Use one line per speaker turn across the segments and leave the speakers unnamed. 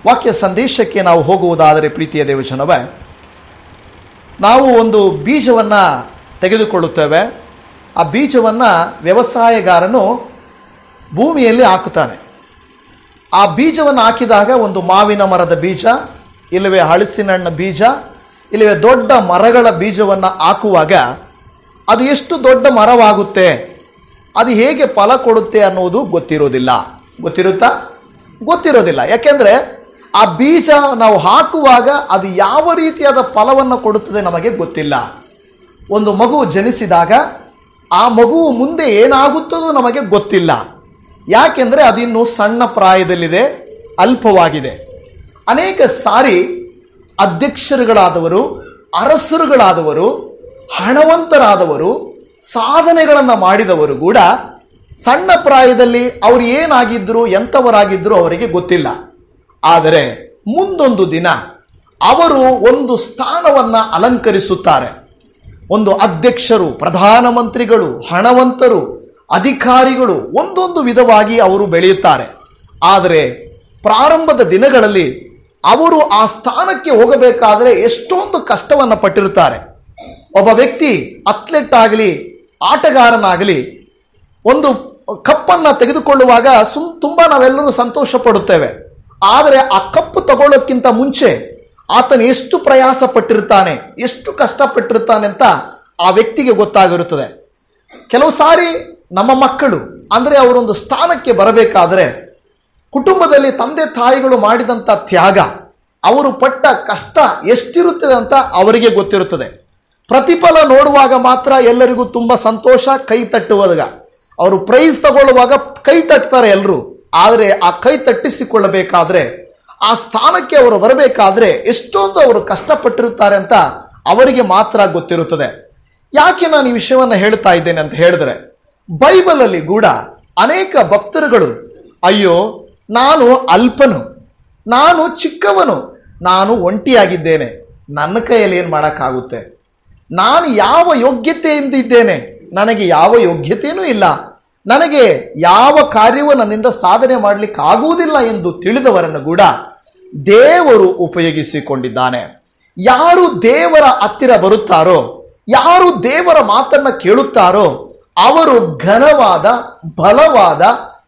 ವಾಕ್ಯ ಸಂದೇಶಕ್ಕೆ ನಾವು ಹೋಗುವುದಾದರೆ ಪ್ರೀತಿಯ ದೇವಜನವೇ, ನಾವು ಒಂದು ಬೀಜವನ್ನು ತೆಗೆದುಕೊಳ್ಳುತ್ತೇವೆ. ಆ ಬೀಜವನ್ನು ವ್ಯವಸಾಯಗಾರನು ಭೂಮಿಯಲ್ಲಿ ಹಾಕುತ್ತಾನೆ. ಆ ಬೀಜವನ್ನು ಹಾಕಿದಾಗ ಒಂದು ಮಾವಿನ ಮರದ ಬೀಜ, ಇಲ್ಲವೇ ಹಲಸಿನ ಹಣ್ಣಿನ ಬೀಜ, ಇಲ್ಲವೇ ದೊಡ್ಡ ಮರಗಳ ಬೀಜವನ್ನು ಹಾಕುವಾಗ ಅದು ಎಷ್ಟು ದೊಡ್ಡ ಮರವಾಗುತ್ತೆ, ಅದು ಹೇಗೆ ಫಲ ಕೊಡುತ್ತೆ ಅನ್ನೋದು ಗೊತ್ತಿರೋದಿಲ್ಲ. ಗೊತ್ತಿರೋದಿಲ್ಲ. ಯಾಕೆಂದರೆ ಆ ಬೀಜ ನಾವು ಹಾಕುವಾಗ ಅದು ಯಾವ ರೀತಿಯಾದ ಫಲವನ್ನು ಕೊಡುತ್ತದೆ ನಮಗೆ ಗೊತ್ತಿಲ್ಲ. ಒಂದು ಮಗು ಜನಿಸಿದಾಗ ಆ ಮಗು ಮುಂದೆ ಏನಾಗುತ್ತದೋ ನಮಗೆ ಗೊತ್ತಿಲ್ಲ. ಯಾಕೆಂದರೆ ಅದಿನ್ನೂ ಸಣ್ಣ ಪ್ರಾಯದಲ್ಲಿದೆ, ಅಲ್ಪವಾಗಿದೆ. ಅನೇಕ ಸಾರಿ ಅಧ್ಯಕ್ಷರುಗಳಾದವರು, ಅರಸರುಗಳಾದವರು, ಹಣವಂತರಾದವರು, ಸಾಧನೆಗಳನ್ನು ಮಾಡಿದವರು ಕೂಡ ಸಣ್ಣ ಪ್ರಾಯದಲ್ಲಿ ಅವರು ಏನಾಗಿದ್ದರು, ಎಂಥವರಾಗಿದ್ದರು ಅವರಿಗೆ ಗೊತ್ತಿಲ್ಲ. ಆದರೆ ಮುಂದೊಂದು ದಿನ ಅವರು ಒಂದು ಸ್ಥಾನವನ್ನು ಅಲಂಕರಿಸುತ್ತಾರೆ. ಒಂದು ಅಧ್ಯಕ್ಷರು, ಪ್ರಧಾನಮಂತ್ರಿಗಳು, ಹಣವಂತರು, ಅಧಿಕಾರಿಗಳು ಒಂದೊಂದು ವಿಧವಾಗಿ ಅವರು ಬೆಳೆಯುತ್ತಾರೆ. ಆದರೆ ಪ್ರಾರಂಭದ ದಿನಗಳಲ್ಲಿ ಅವರು ಆ ಸ್ಥಾನಕ್ಕೆ ಹೋಗಬೇಕಾದರೆ ಎಷ್ಟೊಂದು ಕಷ್ಟವನ್ನು ಪಟ್ಟಿರುತ್ತಾರೆ. ಒಬ್ಬ ವ್ಯಕ್ತಿ ಅಥ್ಲೆಟ್ ಆಗಲಿ, ಆಟಗಾರನಾಗಲಿ, ಒಂದು ಕಪ್ಪನ್ನು ತೆಗೆದುಕೊಳ್ಳುವಾಗ ತುಂಬ ನಾವೆಲ್ಲರೂ ಸಂತೋಷ ಪಡುತ್ತೇವೆ. ಆದರೆ ಆ ಕಪ್ಪು ತಗೊಳ್ಳೋಕ್ಕಿಂತ ಮುಂಚೆ ಆತನು ಎಷ್ಟು ಪ್ರಯಾಸ ಪಟ್ಟಿರ್ತಾನೆ, ಎಷ್ಟು ಕಷ್ಟಪಟ್ಟಿರ್ತಾನೆ ಅಂತ ಆ ವ್ಯಕ್ತಿಗೆ ಗೊತ್ತಾಗಿರುತ್ತದೆ. ಕೆಲವು ಸಾರಿ ನಮ್ಮ ಮಕ್ಕಳು ಅಂದರೆ ಅವರೊಂದು ಸ್ಥಾನಕ್ಕೆ ಬರಬೇಕಾದರೆ ಕುಟುಂಬದಲ್ಲಿ ತಂದೆ ತಾಯಿಗಳು ಮಾಡಿದಂಥ ತ್ಯಾಗ, ಅವರು ಪಟ್ಟ ಕಷ್ಟ ಎಷ್ಟಿರುತ್ತದೆ ಅಂತ ಅವರಿಗೆ ಗೊತ್ತಿರುತ್ತದೆ. ಪ್ರತಿಫಲ ನೋಡುವಾಗ ಮಾತ್ರ ಎಲ್ಲರಿಗೂ ತುಂಬ ಸಂತೋಷ, ಕೈ ತಟ್ಟುವಾಗ, ಅವರು ಪ್ರೈಸ್ ತಗೊಳ್ಳುವಾಗ ಕೈ ತಟ್ತಾರೆ ಎಲ್ಲರೂ. ಆದರೆ ಆ ಕೈ ತಟ್ಟಿಸಿಕೊಳ್ಳಬೇಕಾದ್ರೆ, ಆ ಸ್ಥಾನಕ್ಕೆ ಅವರು ಬರಬೇಕಾದ್ರೆ ಎಷ್ಟೊಂದು ಅವರು ಕಷ್ಟಪಟ್ಟಿರುತ್ತಾರೆ ಅಂತ ಅವರಿಗೆ ಮಾತ್ರ ಗೊತ್ತಿರುತ್ತದೆ. ಯಾಕೆ ನಾನು ಈ ವಿಷಯವನ್ನು ಹೇಳ್ತಾ ಇದ್ದೇನೆ ಅಂತ ಹೇಳಿದ್ರೆ, ಬೈಬಲಲ್ಲಿ ಕೂಡ ಅನೇಕ ಭಕ್ತರುಗಳು, ಅಯ್ಯೋ ನಾನು ಅಲ್ಪನು, ನಾನು ಚಿಕ್ಕವನು, ನಾನು ಒಂಟಿಯಾಗಿದ್ದೇನೆ, ನನ್ನ ಕೈಯಲ್ಲಿ ಏನು ಮಾಡೋಕ್ಕಾಗುತ್ತೆ, ನಾನು ಯಾವ ಯೋಗ್ಯತೆಯಿಂದ ಇದ್ದೇನೆ, ನನಗೆ ಯಾವ ಯೋಗ್ಯತೆಯೂ ಇಲ್ಲ, ನನಗೆ ಯಾವ ಕಾರ್ಯವೂ ನನ್ನಿಂದ ಸಾಧನೆ ಮಾಡಲಿಕ್ಕೆ ಆಗುವುದಿಲ್ಲ ಎಂದು ತಿಳಿದವರನ್ನು ಕೂಡ ದೇವರು ಉಪಯೋಗಿಸಿಕೊಂಡಿದ್ದಾನೆ. ಯಾರು ದೇವರ ಹತ್ತಿರ ಬರುತ್ತಾರೋ, ಯಾರು ದೇವರ ಮಾತನ್ನು ಕೇಳುತ್ತಾರೋ ಅವರು ಘನವಾದ, ಬಲವಾದ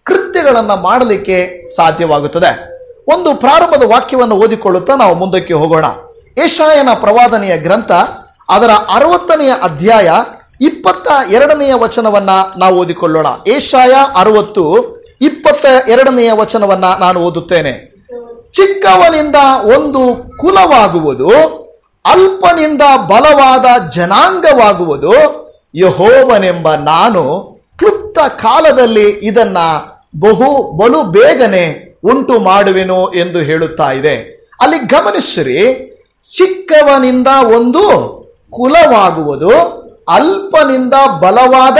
ಕೃತ್ಯಗಳನ್ನು ಮಾಡಲಿಕ್ಕೆ ಸಾಧ್ಯವಾಗುತ್ತದೆ. ಒಂದು ಪ್ರಾರಂಭದ ವಾಕ್ಯವನ್ನು ಓದಿಕೊಳ್ಳುತ್ತಾ ನಾವು ಮುಂದಕ್ಕೆ ಹೋಗೋಣ. ಯೆಶಾಯನ ಪ್ರವಾದನೆಯ ಗ್ರಂಥ ಅದರ 60ನೇ ಅಧ್ಯಾಯ 22ನೆಯ ವಚನವನ್ನ ನಾವು ಓದಿಕೊಳ್ಳೋಣ. ಯೆಶಾಯ 60 22ನೆಯ ವಚನವನ್ನ ನಾನು ಓದುತ್ತೇನೆ. ಚಿಕ್ಕವನಿಂದ ಒಂದು ಕುಲವಾಗುವುದು, ಅಲ್ಪನಿಂದ ಬಲವಾದ ಜನಾಂಗವಾಗುವುದು. ಯೆಹೋವನೆಂಬ ನಾನು ಕ್ಲುಪ್ತ ಕಾಲದಲ್ಲಿ ಇದನ್ನ ಬಲು ಬೇಗನೆ ಉಂಟು ಮಾಡುವೆನು ಎಂದು ಹೇಳುತ್ತಾ ಇದೆ. ಅಲ್ಲಿ ಗಮನಿಸ್ರಿ, ಚಿಕ್ಕವನಿಂದ ಒಂದು ಕುಲವಾಗುವುದು, ಅಲ್ಪನಿಂದ ಬಲವಾದ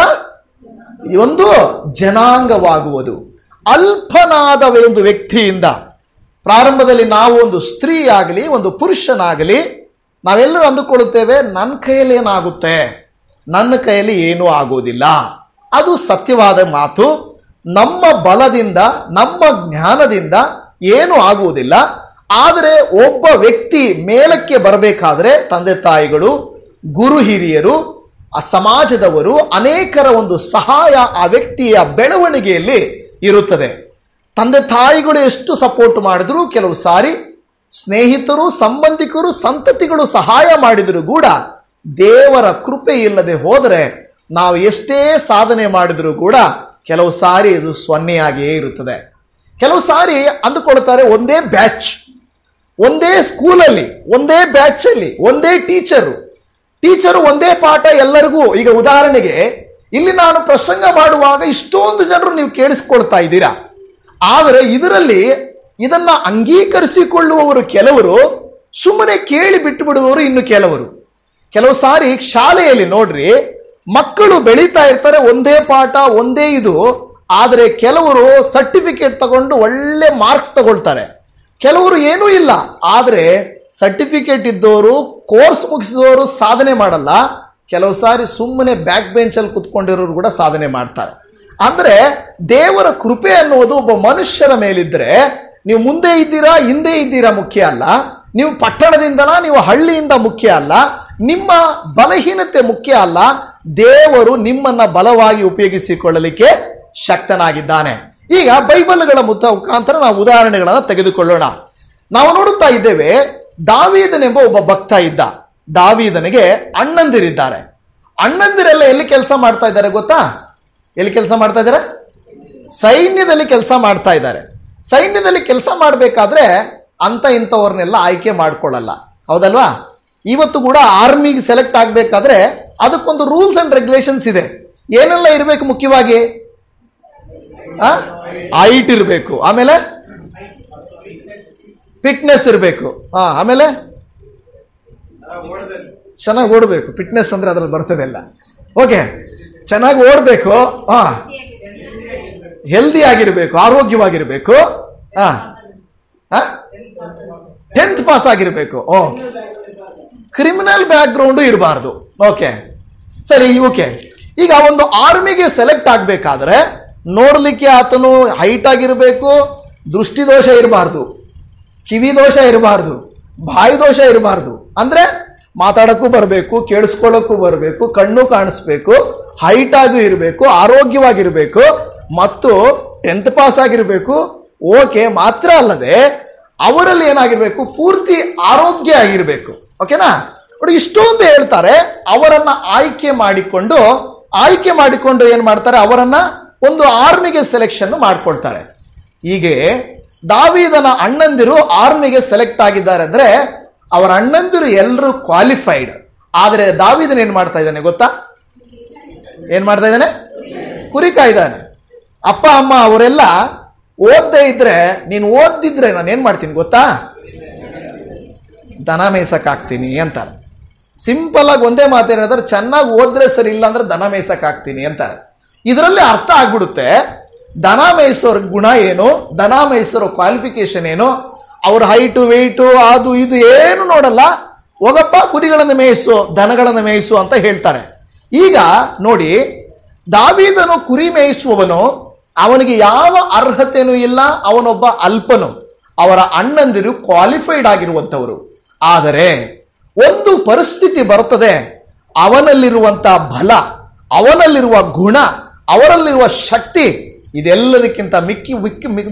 ಒಂದು ಜನಾಂಗವಾಗುವುದು. ಅಲ್ಪನಾದ ಒಂದು ವ್ಯಕ್ತಿಯಿಂದ, ಪ್ರಾರಂಭದಲ್ಲಿ ನಾವು ಒಂದು ಸ್ತ್ರೀ ಆಗಲಿ, ಒಂದು ಪುರುಷನಾಗಲಿ, ನಾವೆಲ್ಲರೂ ಅಂದುಕೊಳ್ಳುತ್ತೇವೆ ನನ್ನ ಕೈಯಲ್ಲಿ ಏನಾಗುತ್ತೆ, ನನ್ನ ಕೈಯಲ್ಲಿ ಏನೂ ಆಗೋದಿಲ್ಲ. ಅದು ಸತ್ಯವಾದ ಮಾತು. ನಮ್ಮ ಬಲದಿಂದ, ನಮ್ಮ ಜ್ಞಾನದಿಂದ ಏನೂ ಆಗುವುದಿಲ್ಲ. ಆದರೆ ಒಬ್ಬ ವ್ಯಕ್ತಿ ಮೇಲಕ್ಕೆ ಬರಬೇಕಾದ್ರೆ ತಂದೆ ತಾಯಿಗಳು, ಗುರು ಹಿರಿಯರು, ಆ ಸಮಾಜದವರು, ಅನೇಕರ ಒಂದು ಸಹಾಯ ಆ ವ್ಯಕ್ತಿಯ ಬೆಳವಣಿಗೆಯಲ್ಲಿ ಇರುತ್ತದೆ. ತಂದೆ ತಾಯಿಗಳು ಎಷ್ಟು ಸಪೋರ್ಟ್ ಮಾಡಿದ್ರು, ಕೆಲವು ಸಾರಿ ಸ್ನೇಹಿತರು, ಸಂಬಂಧಿಕರು, ಸಂತತಿಗಳು ಸಹಾಯ ಮಾಡಿದರೂ ಕೂಡ ದೇವರ ಕೃಪೆ ಇಲ್ಲದೆ ಹೋದರೆ ನಾವು ಎಷ್ಟೇ ಸಾಧನೆ ಮಾಡಿದರೂ ಕೂಡ ಕೆಲವು ಸಾರಿ ಇದು ಸೊನ್ನೆಯಾಗಿಯೇ ಇರುತ್ತದೆ. ಕೆಲವು ಸಾರಿ ಅಂದುಕೊಳ್ತಾರೆ, ಒಂದೇ ಬ್ಯಾಚ್, ಒಂದೇ ಸ್ಕೂಲಲ್ಲಿ, ಒಂದೇ ಬ್ಯಾಚಲ್ಲಿ ಒಂದೇ ಟೀಚರು ಒಂದೇ ಪಾಠ ಎಲ್ಲರಿಗೂ. ಈಗ ಉದಾಹರಣೆಗೆ ಇಲ್ಲಿ ನಾನು ಪ್ರಸಂಗ ಮಾಡುವಾಗ ಇಷ್ಟೊಂದು ಜನರು ನೀವು ಕೇಳಿಸ್ಕೊಳ್ತಾ ಇದ್ದೀರಾ. ಆದರೆ ಇದರಲ್ಲಿ ಇದನ್ನ ಅಂಗೀಕರಿಸಿಕೊಳ್ಳುವವರು ಕೆಲವರು, ಸುಮ್ಮನೆ ಕೇಳಿ ಬಿಟ್ಟು ಬಿಡುವವರು ಇನ್ನು ಕೆಲವು ಸಾರಿ ಶಾಲೆಯಲ್ಲಿ ನೋಡ್ರಿ, ಮಕ್ಕಳು ಬೆಳೀತಾ ಇರ್ತಾರೆ, ಒಂದೇ ಪಾಠ ಒಂದೇ ಇದು. ಆದರೆ ಕೆಲವರು ಸರ್ಟಿಫಿಕೇಟ್ ತಗೊಂಡು ಒಳ್ಳೆ ಮಾರ್ಕ್ಸ್ ತಗೊಳ್ತಾರೆ, ಕೆಲವರು ಏನೂ ಇಲ್ಲ. ಆದರೆ ಸರ್ಟಿಫಿಕೇಟ್ ಇದ್ದವರು, ಕೋರ್ಸ್ ಮುಗಿಸಿದವರು ಸಾಧನೆ ಮಾಡಲ್ಲ. ಕೆಲವು ಸಾರಿ ಸುಮ್ಮನೆ ಬ್ಯಾಕ್ ಬೆಂಚಲ್ಲಿ ಕುತ್ಕೊಂಡಿರೋರು ಕೂಡ ಸಾಧನೆ ಮಾಡ್ತಾರೆ. ಅಂದರೆ ದೇವರ ಕೃಪೆ ಅನ್ನುವುದು ಒಬ್ಬ ಮನುಷ್ಯರ ಮೇಲಿದ್ರೆ ನೀವು ಮುಂದೆ ಇದ್ದೀರಾ ಹಿಂದೆ ಇದ್ದೀರಾ ಮುಖ್ಯ ಅಲ್ಲ, ನೀವು ಪಟ್ಟಣದಿಂದನ ನೀವು ಹಳ್ಳಿಯಿಂದ ಮುಖ್ಯ ಅಲ್ಲ, ನಿಮ್ಮ ಬಲಹೀನತೆ ಮುಖ್ಯ ಅಲ್ಲ. ದೇವರು ನಿಮ್ಮನ್ನ ಬಲವಾಗಿ ಉಪಯೋಗಿಸಿಕೊಳ್ಳಲಿಕ್ಕೆ ಶಕ್ತನಾಗಿದ್ದಾನೆ. ಈಗ ಬೈಬಲ್ಗಳ ಮುಖಾಂತರ ನಾವು ಉದಾಹರಣೆಗಳನ್ನು ತೆಗೆದುಕೊಳ್ಳೋಣ. ನಾವು ನೋಡುತ್ತಾ ಇದ್ದೇವೆ, ದಾವೀದನೆಂಬ ಒಬ್ಬ ಭಕ್ತ ಇದ್ದ. ದಾವೀದನಿಗೆ ಅಣ್ಣಂದಿರಿದ್ದಾರೆ. ಅಣ್ಣಂದಿರೆಲ್ಲ ಎಲ್ಲಿ ಕೆಲಸ ಮಾಡ್ತಾ ಇದ್ದಾರೆ ಗೊತ್ತಾ? ಎಲ್ಲಿ ಕೆಲಸ ಮಾಡ್ತಾ ಇದ್ದಾರೆ? ಸೈನ್ಯದಲ್ಲಿ ಕೆಲಸ ಮಾಡ್ತಾ ಇದ್ದಾರೆ. ಸೈನ್ಯದಲ್ಲಿ ಕೆಲಸ ಮಾಡಬೇಕಾದ್ರೆ ಅಂತ ಇಂಥವ್ರನ್ನೆಲ್ಲ ಆಯ್ಕೆ ಮಾಡ್ಕೊಳ್ಳಲ್ಲ, ಹೌದಲ್ವಾ? ಇವತ್ತು ಕೂಡ ಆರ್ಮಿಗೆ ಸೆಲೆಕ್ಟ್ ಆಗಬೇಕಾದ್ರೆ ಅದಕ್ಕೊಂದು ರೂಲ್ಸ್ ಅಂಡ್ ರೆಗ್ಯುಲೇಷನ್ಸ್ ಇದೆ. ಏನೆಲ್ಲ ಇರಬೇಕು? ಮುಖ್ಯವಾಗಿ ಹೈಟ್ ಇರಬೇಕು, ಆಮೇಲೆ ಫಿಟ್ನೆಸ್ ಇರಬೇಕು, ಆಮೇಲೆ ಚೆನ್ನಾಗಿ ಓಡಬೇಕು. ಫಿಟ್ನೆಸ್ ಅಂದ್ರೆ ಅದ್ರಲ್ಲಿ ಬರ್ತದೆ ಎಲ್ಲ. ಓಕೆ, ಚೆನ್ನಾಗಿ ಓಡಬೇಕು, ಹೆಲ್ದಿ ಆಗಿರ್ಬೇಕು, ಆರೋಗ್ಯವಾಗಿರ್ಬೇಕು, 10th ಪಾಸ್ ಆಗಿರ್ಬೇಕು, ಕ್ರಿಮಿನಲ್ ಬ್ಯಾಕ್ ಗ್ರೌಂಡು ಇರಬಾರ್ದು. ಓಕೆ ಸರಿ. ಓಕೆ, ಈಗ ಒಂದು ಆರ್ಮಿಗೆ ಸೆಲೆಕ್ಟ್ ಆಗಬೇಕಾದ್ರೆ ನೋಡ್ಲಿಕ್ಕೆ ಆತನು ಹೈಟ್ ಆಗಿರಬೇಕು, ದೃಷ್ಟಿ ದೋಷ ಇರಬಾರ್ದು, ಕಿವಿ ದೋಷ ಇರಬಾರ್ದು, ಬಾಯಿ ದೋಷ ಇರಬಾರ್ದು. ಅಂದ್ರೆ ಮಾತಾಡಕ್ಕೂ ಬರಬೇಕು, ಕೇಳಿಸ್ಕೊಳ್ಳೋಕ್ಕೂ ಬರಬೇಕು, ಕಣ್ಣು ಕಾಣಿಸ್ಬೇಕು, ಹೈಟ್ ಆಗೂ ಇರಬೇಕು, ಆರೋಗ್ಯವಾಗಿರ್ಬೇಕು ಮತ್ತು 10th ಪಾಸ್ ಆಗಿರ್ಬೇಕು. ಓಕೆ, ಮಾತ್ರ ಅಲ್ಲದೆ ಅವರಲ್ಲಿ ಏನಾಗಿರ್ಬೇಕು? ಪೂರ್ತಿ ಆರೋಗ್ಯ ಆಗಿರ್ಬೇಕು. ಓಕೆನಾ? ನೋಡಿ, ಇಷ್ಟೊಂದು ಹೇಳ್ತಾರೆ. ಅವರನ್ನ ಆಯ್ಕೆ ಮಾಡಿಕೊಂಡು ಏನ್ ಮಾಡ್ತಾರೆ? ಅವರನ್ನ ಒಂದು ಆರ್ಮಿಗೆ ಸೆಲೆಕ್ಷನ್ ಮಾಡ್ಕೊಳ್ತಾರೆ. ಹೀಗೆ ದಾವೀದನ ಅಣ್ಣಂದಿರು ಆರ್ಮಿಗೆ ಸೆಲೆಕ್ಟ್ ಆಗಿದ್ದಾರೆ ಅಂದ್ರೆ ಅವರ ಅಣ್ಣಂದಿರು ಎಲ್ಲರೂ ಕ್ವಾಲಿಫೈಡ್. ಆದರೆ ದಾವೀದನ ಏನ್ ಮಾಡ್ತಾ ಇದ್ದಾನೆ ಗೊತ್ತಾ? ಏನ್ ಮಾಡ್ತಾ ಇದ್ದಾನೆ? ಕುರಿ ಕಾಯ್ದಾನೆ. ಅಪ್ಪ ಅಮ್ಮ ಅವರೆಲ್ಲ ಓದ್ದೇ ಇದ್ರೆ, ನೀನು ಓದಿದ್ರೆ ನಾನು ಏನ್ ಮಾಡ್ತೀನಿ ಗೊತ್ತಾ? ದನ ಮೇಯ್ಸಕ್ ಹಾಕ್ತೀನಿ ಅಂತಾರೆ. ಸಿಂಪಲ್ ಆಗಿ ಒಂದೇ ಮಾತೇನಾದ್ರೆ, ಚೆನ್ನಾಗಿ ಓದ್ರೆ ಸರಿ, ಇಲ್ಲ ಅಂದ್ರೆ ದನ ಮೇಯ್ಸಕ್ ಹಾಕ್ತೀನಿ ಅಂತಾರೆ. ಇದರಲ್ಲಿ ಅರ್ಥ ಆಗ್ಬಿಡುತ್ತೆ ದನ ಮೇಯಿಸೋರ ಗುಣ ಏನು, ದನ ಮೇಯಿಸೋರ ಕ್ವಾಲಿಫಿಕೇಶನ್ ಏನು, ಅವ್ರ ಹೈಟು ವೆಯ್ಟು ಅದು ಇದು ಏನು ನೋಡಲ್ಲ. ಹೋಗಪ್ಪ ಕುರಿಗಳನ್ನು ಮೇಯಿಸು, ದನಗಳನ್ನು ಮೇಯಿಸು ಅಂತ ಹೇಳ್ತಾರೆ. ಈಗ ನೋಡಿ, ದಾವೀದನು ಕುರಿ ಮೇಯಿಸುವವನು, ಅವನಿಗೆ ಯಾವ ಅರ್ಹತೆನೂ ಇಲ್ಲ, ಅವನೊಬ್ಬ ಅಲ್ಪನು. ಅವರ ಅಣ್ಣಂದಿರು ಕ್ವಾಲಿಫೈಡ್ ಆಗಿರುವಂಥವರು. ಆದರೆ ಒಂದು ಪರಿಸ್ಥಿತಿ ಬರುತ್ತದೆ, ಅವನಲ್ಲಿರುವಂಥ ಬಲ, ಅವನಲ್ಲಿರುವ ಗುಣ, ಅವರಲ್ಲಿರುವ ಶಕ್ತಿ, ಇದೆಲ್ಲದಕ್ಕಿಂತ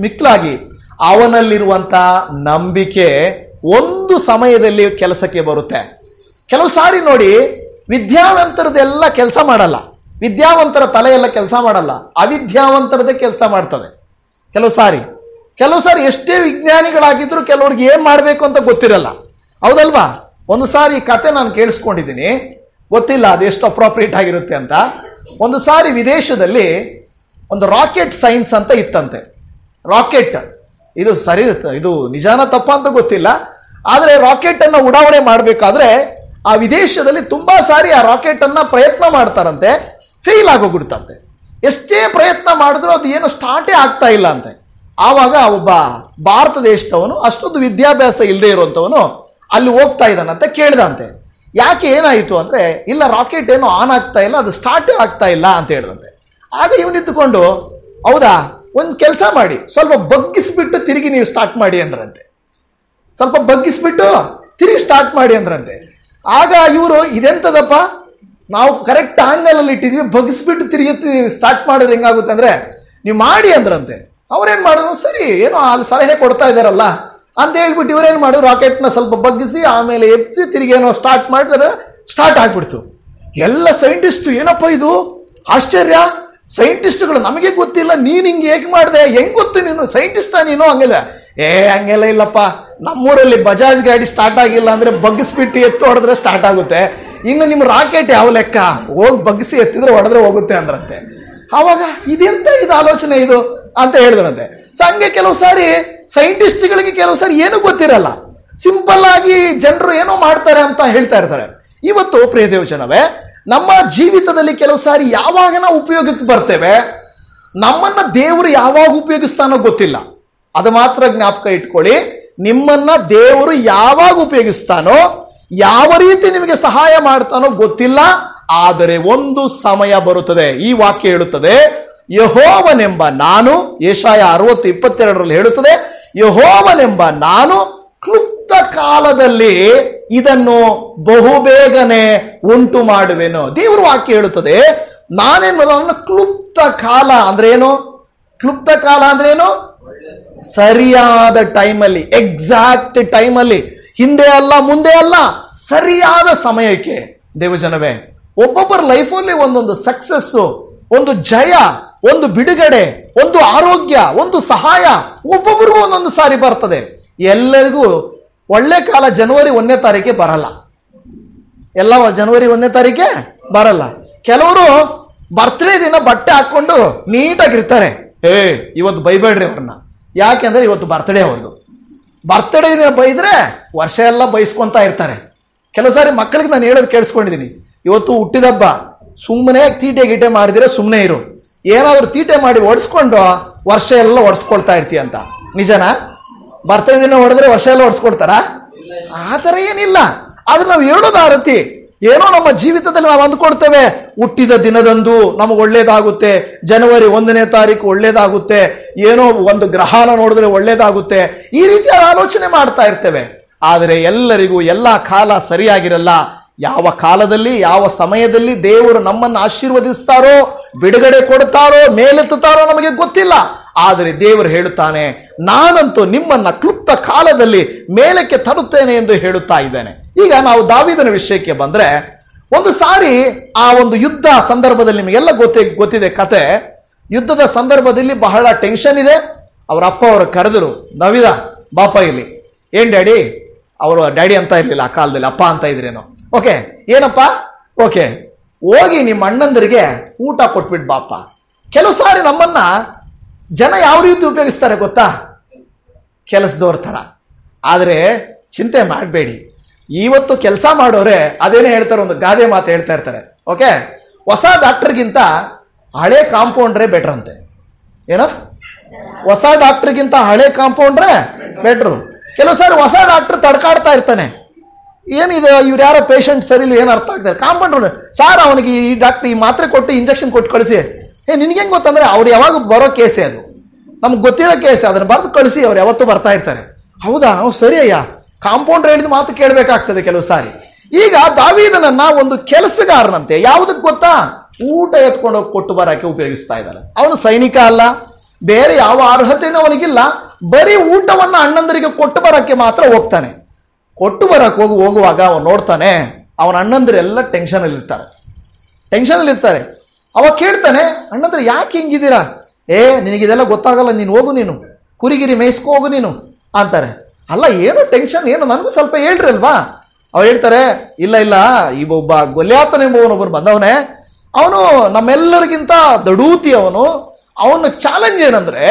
ಮಿಕ್ಲಾಗಿ ಅವನಲ್ಲಿರುವಂಥ ನಂಬಿಕೆ ಒಂದು ಸಮಯದಲ್ಲಿ ಕೆಲಸಕ್ಕೆ ಬರುತ್ತೆ. ಕೆಲವು ಸಾರಿ ನೋಡಿ, ವಿದ್ಯಾವಂತರದೆಲ್ಲ ಕೆಲಸ ಮಾಡಲ್ಲ, ವಿದ್ಯಾವಂತರ ತಲೆ ಎಲ್ಲ ಕೆಲಸ ಮಾಡಲ್ಲ, ಅವಿದ್ಯಾವಂತರದೇ ಕೆಲಸ ಮಾಡ್ತದೆ. ಕೆಲವು ಸಾರಿ ಎಷ್ಟೇ ವಿಜ್ಞಾನಿಗಳಾಗಿದ್ರು ಕೆಲವ್ರಿಗೆ ಏನ್ ಮಾಡಬೇಕು ಅಂತ ಗೊತ್ತಿರಲ್ಲ, ಹೌದಲ್ವಾ? ಒಂದು ಸಾರಿ ಕತೆ ನಾನು ಕೇಳಿಸ್ಕೊಂಡಿದ್ದೀನಿ, ಗೊತ್ತಿಲ್ಲ ಅದು ಎಷ್ಟು ಅಪ್ರೋಪ್ರಿಯೇಟ್ ಆಗಿರುತ್ತೆ ಅಂತ. ಒಂದು ಸಾರಿ ವಿದೇಶದಲ್ಲಿ ಒಂದು ರಾಕೆಟ್ ಸೈನ್ಸ್ ಅಂತ ಇತ್ತಂತೆ. ರಾಕೆಟ್ ಇದು ಸರಿ, ಇದು ನಿಜಾನ ತಪ್ಪ ಅಂತ ಗೊತ್ತಿಲ್ಲ, ಆದರೆ ರಾಕೆಟ್ ಅನ್ನ ಉಡಾವಣೆ ಮಾಡಬೇಕಾದ್ರೆ ಆ ವಿದೇಶದಲ್ಲಿ ತುಂಬಾ ಸಾರಿ ಆ ರಾಕೆಟ್ ಅನ್ನ ಪ್ರಯತ್ನ ಮಾಡ್ತಾರಂತೆ, ಫೇಲ್ ಆಗೋಗ್ಬಿಡ್ತಂತೆ. ಎಷ್ಟೇ ಪ್ರಯತ್ನ ಮಾಡಿದ್ರು ಅದು ಏನು ಸ್ಟಾರ್ಟೇ ಆಗ್ತಾ ಇಲ್ಲ ಅಂತೆ. ಆವಾಗ ಒಬ್ಬ ಭಾರತ ದೇಶದವನು, ಅಷ್ಟೊಂದು ವಿದ್ಯಾಭ್ಯಾಸ ಇಲ್ಲದೆ ಇರುವಂಥವನು ಅಲ್ಲಿ ಹೋಗ್ತಾ ಇದ್ದಾನಂತೆ. ಕೇಳಿದಂತೆ, ಯಾಕೆ ಏನಾಯಿತು ಅಂದ್ರೆ, ಇಲ್ಲ ರಾಕೆಟ್ ಏನು ಆನ್ ಆಗ್ತಾ ಇಲ್ಲ, ಅದು ಸ್ಟಾರ್ಟೇ ಆಗ್ತಾ ಇಲ್ಲ ಅಂತ ಹೇಳಿದಂತೆ. ಆಗ ಇವನಿದ್ದುಕೊಂಡು, ಹೌದಾ, ಒಂದು ಕೆಲಸ ಮಾಡಿ, ಸ್ವಲ್ಪ ಬಗ್ಗಿಸ್ಬಿಟ್ಟು ತಿರುಗಿ ನೀವು ಸ್ಟಾರ್ಟ್ ಮಾಡಿ ಅಂದ್ರಂತೆ. ಸ್ವಲ್ಪ ಬಗ್ಗಿಸ್ಬಿಟ್ಟು ತಿರುಗಿ ಸ್ಟಾರ್ಟ್ ಮಾಡಿ ಅಂದ್ರಂತೆ. ಆಗ ಇವರು, ಇದೆಂತದಪ್ಪ, ನಾವು ಕರೆಕ್ಟ್ ಆಂಗಲ್ ಅಲ್ಲಿ ಇಟ್ಟಿದ್ವಿ, ಬಗ್ಗಿಸ್ಬಿಟ್ಟು ತಿರುಗಿ ಸ್ಟಾರ್ಟ್ ಮಾಡಿದ್ರೆ ಹೆಂಗಾಗುತ್ತೆ ಅಂದ್ರೆ, ನೀವು ಮಾಡಿ ಅಂದ್ರಂತೆ. ಅವ್ರೇನ್ ಮಾಡಿದ್ರು, ಸರಿ ಏನೋ ಅಲ್ಲಿ ಸಲಹೆ ಕೊಡ್ತಾ ಇದಾರಲ್ಲ ಅಂತ ಹೇಳ್ಬಿಟ್ಟು ಇವ್ರೇನ್ ಮಾಡಿದ್ರು, ರಾಕೆಟ್ನ ಸ್ವಲ್ಪ ಬಗ್ಗಿಸಿ ಆಮೇಲೆ ಎಪ್ಸಿ ತಿರುಗಿ ಏನೋ ಸ್ಟಾರ್ಟ್ ಮಾಡಿದ್ರೆ ಸ್ಟಾರ್ಟ್ ಆಗ್ಬಿಡ್ತು. ಎಲ್ಲ ಸೈಂಟಿಸ್ಟ್, ಏನಪ್ಪ ಇದು ಆಶ್ಚರ್ಯ, ಸೈಂಟಿಸ್ಟ್ಗಳು ನಮಗೆ ಗೊತ್ತಿಲ್ಲ, ನೀನ್ ಹಿಂಗೆ ಹೇಗೆ ಮಾಡಿದೆ, ಹೆಂಗ್ ಗೊತ್ತು ನೀನು ಸೈಂಟಿಸ್ಟ ನೀನು? ಹಂಗಿಲ್ಲ, ಹಂಗೆಲ್ಲ ಇಲ್ಲಪ್ಪ, ನಮ್ಮೂರಲ್ಲಿ ಬಜಾಜ್ ಗಾಡಿ ಸ್ಟಾರ್ಟ್ ಆಗಿಲ್ಲ ಅಂದ್ರೆ ಬಗ್ಗಿಸ್ಬಿಟ್ಟು ಎತ್ತು ಹೊಡೆದ್ರೆ ಸ್ಟಾರ್ಟ್ ಆಗುತ್ತೆ, ಇನ್ನು ನಿಮ್ಮ ರಾಕೆಟ್ ಯಾವ ಲೆಕ್ಕ, ಹೋಗಿ ಬಗ್ಗಿಸಿ ಎತ್ತಿದ್ರೆ ಹೊಡೆದ್ರೆ ಹೋಗುತ್ತೆ ಅಂದ್ರಂತೆ. ಆವಾಗ ಇದೆಂತ ಇದು ಆಲೋಚನೆ ಇದು ಅಂತ ಹೇಳಿದ್ರಂತೆ. ಸೊ ಹಂಗೆ ಕೆಲವು ಸಾರಿ ಸೈಂಟಿಸ್ಟ್ಗಳಿಗೆ ಕೆಲವು ಸಾರಿ ಏನೂ ಗೊತ್ತಿರಲ್ಲ, ಸಿಂಪಲ್ ಆಗಿ ಜನರು ಏನೋ ಮಾಡ್ತಾರೆ ಅಂತ ಹೇಳ್ತಾ ಇರ್ತಾರೆ. ಇವತ್ತು ಪ್ರಿಯ ದೇವಜನವೇ, ನಮ್ಮ ಜೀವಿತದಲ್ಲಿ ಕೆಲವು ಸಾರಿ ಯಾವಾಗ ನಾವು ಉಪಯೋಗಕ್ಕೆ ಬರ್ತೇವೆ, ನಮ್ಮನ್ನ ದೇವರು ಯಾವಾಗ ಉಪಯೋಗಿಸ್ತಾನೋ ಗೊತ್ತಿಲ್ಲ. ಅದು ಮಾತ್ರ ಜ್ಞಾಪಕ ಇಟ್ಕೊಳ್ಳಿ, ನಿಮ್ಮನ್ನ ದೇವರು ಯಾವಾಗ ಉಪಯೋಗಿಸ್ತಾನೋ, ಯಾವ ರೀತಿ ನಿಮಗೆ ಸಹಾಯ ಮಾಡ್ತಾನೋ ಗೊತ್ತಿಲ್ಲ. ಆದರೆ ಒಂದು ಸಮಯ ಬರುತ್ತದೆ, ಈ ವಾಕ್ಯ ಹೇಳುತ್ತದೆ, ಯೆಹೋವನೆಂಬ ನಾನು, ಯೆಶಾಯ 60:22 ಹೇಳುತ್ತದೆ, ಯೆಹೋವನೆಂಬ ನಾನು ಕ್ಲುಪ್ತ ಕಾಲದಲ್ಲಿ ಇದನ್ನು ಬಹುಬೇಗನೆ ಉಂಟು ಮಾಡುವೆನು. ದೇವರ ವಾಕ್ಯ ಹೇಳುತ್ತದೆ, ನಾನೇನು ಮಾಡೋದನ್ನ ಕ್ಲುಪ್ತ ಕಾಲ ಅಂದ್ರೆ ಏನು? ಕ್ಲುಪ್ತ ಕಾಲ ಅಂದ್ರೆ ಏನು? ಸರಿಯಾದ ಟೈಮಲ್ಲಿ, ಎಕ್ಸಾಕ್ಟ್ ಟೈಮಲ್ಲಿ, ಹಿಂದೆ ಅಲ್ಲ ಮುಂದೆ ಅಲ್ಲ, ಸರಿಯಾದ ಸಮಯಕ್ಕೆ. ದೇವಜನವೇ, ಒಬ್ಬೊಬ್ಬರ ಲೈಫಲ್ಲಿ ಒಂದೊಂದು ಸಕ್ಸಸ್ಸು, ಒಂದು ಜಯ, ಒಂದು ಬಿಡುಗಡೆ, ಒಂದು ಆರೋಗ್ಯ, ಒಂದು ಸಹಾಯ ಒಬ್ಬೊಬ್ಬರಿಗೂ ಒಂದೊಂದು ಸಾರಿ ಬರ್ತದೆ. ಎಲ್ಲರಿಗೂ ಒಳ್ಳೆ ಕಾಲ ಜನವರಿ 1ನೇ ತಾರೀಕೆ ಬರಲ್ಲ. ಎಲ್ಲ ಜನವರಿ 1ನೇ ತಾರೀಕೆ ಬರಲ್ಲ. ಕೆಲವರು ಬರ್ತ್ಡೇ ದಿನ ಬಟ್ಟೆ ಹಾಕೊಂಡು ನೀಟಾಗಿರ್ತಾರೆ. ಇವತ್ತು ಬೈಬೇಡ್ರಿ ಅವ್ರನ್ನ, ಯಾಕೆಂದ್ರೆ ಇವತ್ತು ಬರ್ತ್ಡೇ ಅವ್ರದ್ದು. ಬರ್ತ್ಡೇ ದಿನ ಬೈದ್ರೆ ವರ್ಷ ಎಲ್ಲ ಬೈಸ್ಕೊಂತ ಇರ್ತಾರೆ. ಕೆಲವು ಸಾರಿ ಮಕ್ಕಳಿಗೆ ನಾನು ಹೇಳೋದು ಕೇಳಿಸ್ಕೊಂಡಿದ್ದೀನಿ, ಇವತ್ತು ಹುಟ್ಟಿದಬ್ಬ, ಸುಮ್ಮನೆ ತೀಟೆ ಗೀಟೆ ಮಾಡಿದ್ರೆ ಸುಮ್ಮನೆ ಇರು, ಏನಾದ್ರು ತೀಟೆ ಮಾಡಿ ಒಡಿಸ್ಕೊಂಡು ವರ್ಷ ಎಲ್ಲ ಒಡಿಸ್ಕೊಳ್ತಾ ಇರ್ತೀಯ ಅಂತ. ನಿಜನಾ? ಬರ್ತ್ಡೇ ದಿನ ಹೊಡೆದ್ರೆ ವರ್ಷ ಎಲ್ಲ ಒಡಿಸ್ಕೊಡ್ತಾರ? ಆ ಥರ ಏನಿಲ್ಲ. ಆದ್ರೆ ನಾವು ಹೇಳೋದು ಆ ರೀತಿ, ಏನೋ ನಮ್ಮ ಜೀವಿತದಲ್ಲಿ ನಾವು ಅಂದ್ಕೊಡ್ತೇವೆ, ಹುಟ್ಟಿದ ದಿನದಂದು ನಮಗೆ ಒಳ್ಳೇದಾಗುತ್ತೆ, ಜನವರಿ 1ನೇ ತಾರೀಕು ಒಳ್ಳೇದಾಗುತ್ತೆ, ಏನೋ ಒಂದು ಗ್ರಹಣ ನೋಡಿದ್ರೆ ಒಳ್ಳೇದಾಗುತ್ತೆ, ಈ ರೀತಿಯ ಆಲೋಚನೆ ಮಾಡ್ತಾ ಇರ್ತೇವೆ. ಆದರೆ ಎಲ್ಲರಿಗೂ ಎಲ್ಲ ಕಾಲ ಸರಿಯಾಗಿರಲ್ಲ. ಯಾವ ಕಾಲದಲ್ಲಿ ಯಾವ ಸಮಯದಲ್ಲಿ ದೇವರು ನಮ್ಮನ್ನು ಆಶೀರ್ವದಿಸ್ತಾರೋ, ಬಿಡುಗಡೆ ಕೊಡ್ತಾರೋ, ಮೇಲೆತ್ತುತ್ತಾರೋ ನಮಗೆ ಗೊತ್ತಿಲ್ಲ. ಆದರೆ ದೇವರು ಹೇಳುತ್ತಾನೆ, ನಾನಂತೂ ನಿಮ್ಮನ್ನ ಕ್ಲುಪ್ತ ಕಾಲದಲ್ಲಿ ಮೇಲಕ್ಕೆ ತರುತ್ತೇನೆ ಎಂದು ಹೇಳುತ್ತಾ ಇದ್ದೇನೆ. ಈಗ ನಾವು ದಾವೀದನ ವಿಷಯಕ್ಕೆ ಬಂದ್ರೆ, ಒಂದು ಸಾರಿ ಆ ಒಂದು ಯುದ್ಧ ಸಂದರ್ಭದಲ್ಲಿ ನಿಮಗೆಲ್ಲ ಗೊತ್ತಿದೆ ಕತೆ. ಯುದ್ಧದ ಸಂದರ್ಭದಲ್ಲಿ ಬಹಳ ಟೆನ್ಷನ್ ಇದೆ. ಅವರ ಅಪ್ಪ ಅವರು ಕರೆದರು, ದಾವೀದ ಬಾಪ ಇಲ್ಲಿ. ಏನ್ ಡ್ಯಾಡಿ? ಅವರು ಡ್ಯಾಡಿ ಅಂತ ಇರ್ಲಿಲ್ಲ ಆ ಕಾಲದಲ್ಲಿ, ಅಪ್ಪ ಅಂತ ಇದ್ರೇನು. ಓಕೆ, ಏನಪ್ಪ? ಓಕೆ, ಹೋಗಿ ನಿಮ್ಮ ಅಣ್ಣಂದರಿಗೆ ಊಟ ಕೊಟ್ಬಿಟ್ಟು ಬಾಪ. ಕೆಲವು ಸಾರಿ ನಮ್ಮನ್ನ ಜನ ಯಾವ ರೀತಿ ಉಪಯೋಗಿಸ್ತಾರೆ ಗೊತ್ತಾ? ಕೆಲಸದವ್ರ ಥರ. ಆದರೆ ಚಿಂತೆ ಮಾಡಬೇಡಿ, ಇವತ್ತು ಕೆಲಸ ಮಾಡೋರೆ ಅದೇನೇ ಹೇಳ್ತಾರೆ, ಒಂದು ಗಾದೆ ಮಾತು ಹೇಳ್ತಾ ಇರ್ತಾರೆ. ಓಕೆ, ಹೊಸ ಡಾಕ್ಟರ್ಗಿಂತ ಹಳೆ ಕಾಂಪೌಂಡ್ರೇ ಬೆಟ್ರ್ ಅಂತೆ. ಏನೋ, ಹೊಸ ಡಾಕ್ಟರ್ಗಿಂತ ಹಳೆ ಕಾಂಪೌಂಡ್ರೇ ಬೆಟ್ರು. ಕೆಲವು ಸಾರಿ ಹೊಸ ಡಾಕ್ಟರ್ ತಡ್ಕಾಡ್ತಾ ಇರ್ತಾನೆ, ಏನಿದೆ ಇವ್ರು ಯಾರೋ ಪೇಷಂಟ್ ಸರಿ ಇಲ್ಲ, ಏನು ಅರ್ಥ ಆಗ್ತಾರೆ. ಕಾಂಪೌಂಡರ್, ಸಾರ್ ಅವನಿಗೆ ಈ ಡಾಕ್ಟರ್ ಈ ಮಾತ್ರೆ ಕೊಟ್ಟು ಇಂಜೆಕ್ಷನ್ ಕೊಟ್ಟು ಕಳಿಸಿ. ನಿನ್ಗೆ ಹೆಂಗೆ ಗೊತ್ತಂದ್ರೆ ಅವ್ರು ಯಾವಾಗ ಬರೋ ಕೇಸೇ ಅದು, ನಮ್ಗೆ ಗೊತ್ತಿರೋ ಕೇಸೆ, ಅದನ್ನು ಬರೆದು ಕಳಿಸಿ. ಅವ್ರು ಯಾವತ್ತೂ ಬರ್ತಾ ಇರ್ತಾರೆ. ಹೌದಾ, ಸರಿ ಅಯ್ಯ, ಕಾಂಪೌಂಡರ್ ಹೇಳಿದ ಮಾತು ಕೇಳಬೇಕಾಗ್ತದೆ ಕೆಲವು ಸಾರಿ. ಈಗ ದಾವೀದನನ್ನ ಒಂದು ಕೆಲಸಗಾರನಂತೆ, ಯಾವುದಕ್ಕೆ ಗೊತ್ತಾ? ಊಟ ಎತ್ಕೊಂಡೋಗಿ ಕೊಟ್ಟು ಬರಕ್ಕೆ ಉಪಯೋಗಿಸ್ತಾ ಇದ್ದಾರೆ. ಅವನು ಸೈನಿಕ ಅಲ್ಲ, ಬೇರೆ ಯಾವ ಅರ್ಹತೆನೂ ಅವನಿಗಿಲ್ಲ, ಬರೀ ಊಟವನ್ನ ಅಣ್ಣಂದರಿಗೆ ಕೊಟ್ಟು ಬರಕ್ಕೆ ಮಾತ್ರ ಹೋಗ್ತಾನೆ. ಕೊಟ್ಟು ಬರಕ್ಕೆ ಹೋಗುವಾಗ ಅವನು ನೋಡ್ತಾನೆ, ಅವನ ಅಣ್ಣಂದಿರೆಲ್ಲ ಟೆನ್ಷನಲ್ಲಿ ಇರ್ತಾರೆ. ಅವಾಗ ಕೇಳ್ತಾನೆ, ಅಣ್ಣಂದ್ರೆ ಯಾಕೆ ಹಿಂಗಿದ್ದೀರಾ? ನಿನಗಿದೆಲ್ಲ ಗೊತ್ತಾಗಲ್ಲ, ನೀನು ಹೋಗು, ನೀನು ಕುರಿಗಿರಿ ಮೇಯಿಸ್ಕೋ ಹೋಗು ನೀನು ಅಂತಾರೆ. ಅಲ್ಲ, ಏನು ಟೆನ್ಷನ್, ಏನು ನನಗೂ ಸ್ವಲ್ಪ ಹೇಳ್ರಿ ಅಲ್ವಾ? ಅವ್ರು ಹೇಳ್ತಾರೆ, ಇಲ್ಲ ಈ ಒಬ್ಬ ಗೊಲ್ಯಾತನೆಂಬವನೊಬ್ಬರು ಬಂದವನೇ, ಅವನು ನಮ್ಮೆಲ್ಲರಿಗಿಂತ ದಡೂತಿ. ಅವನ ಚಾಲೆಂಜ್ ಏನಂದ್ರೆ,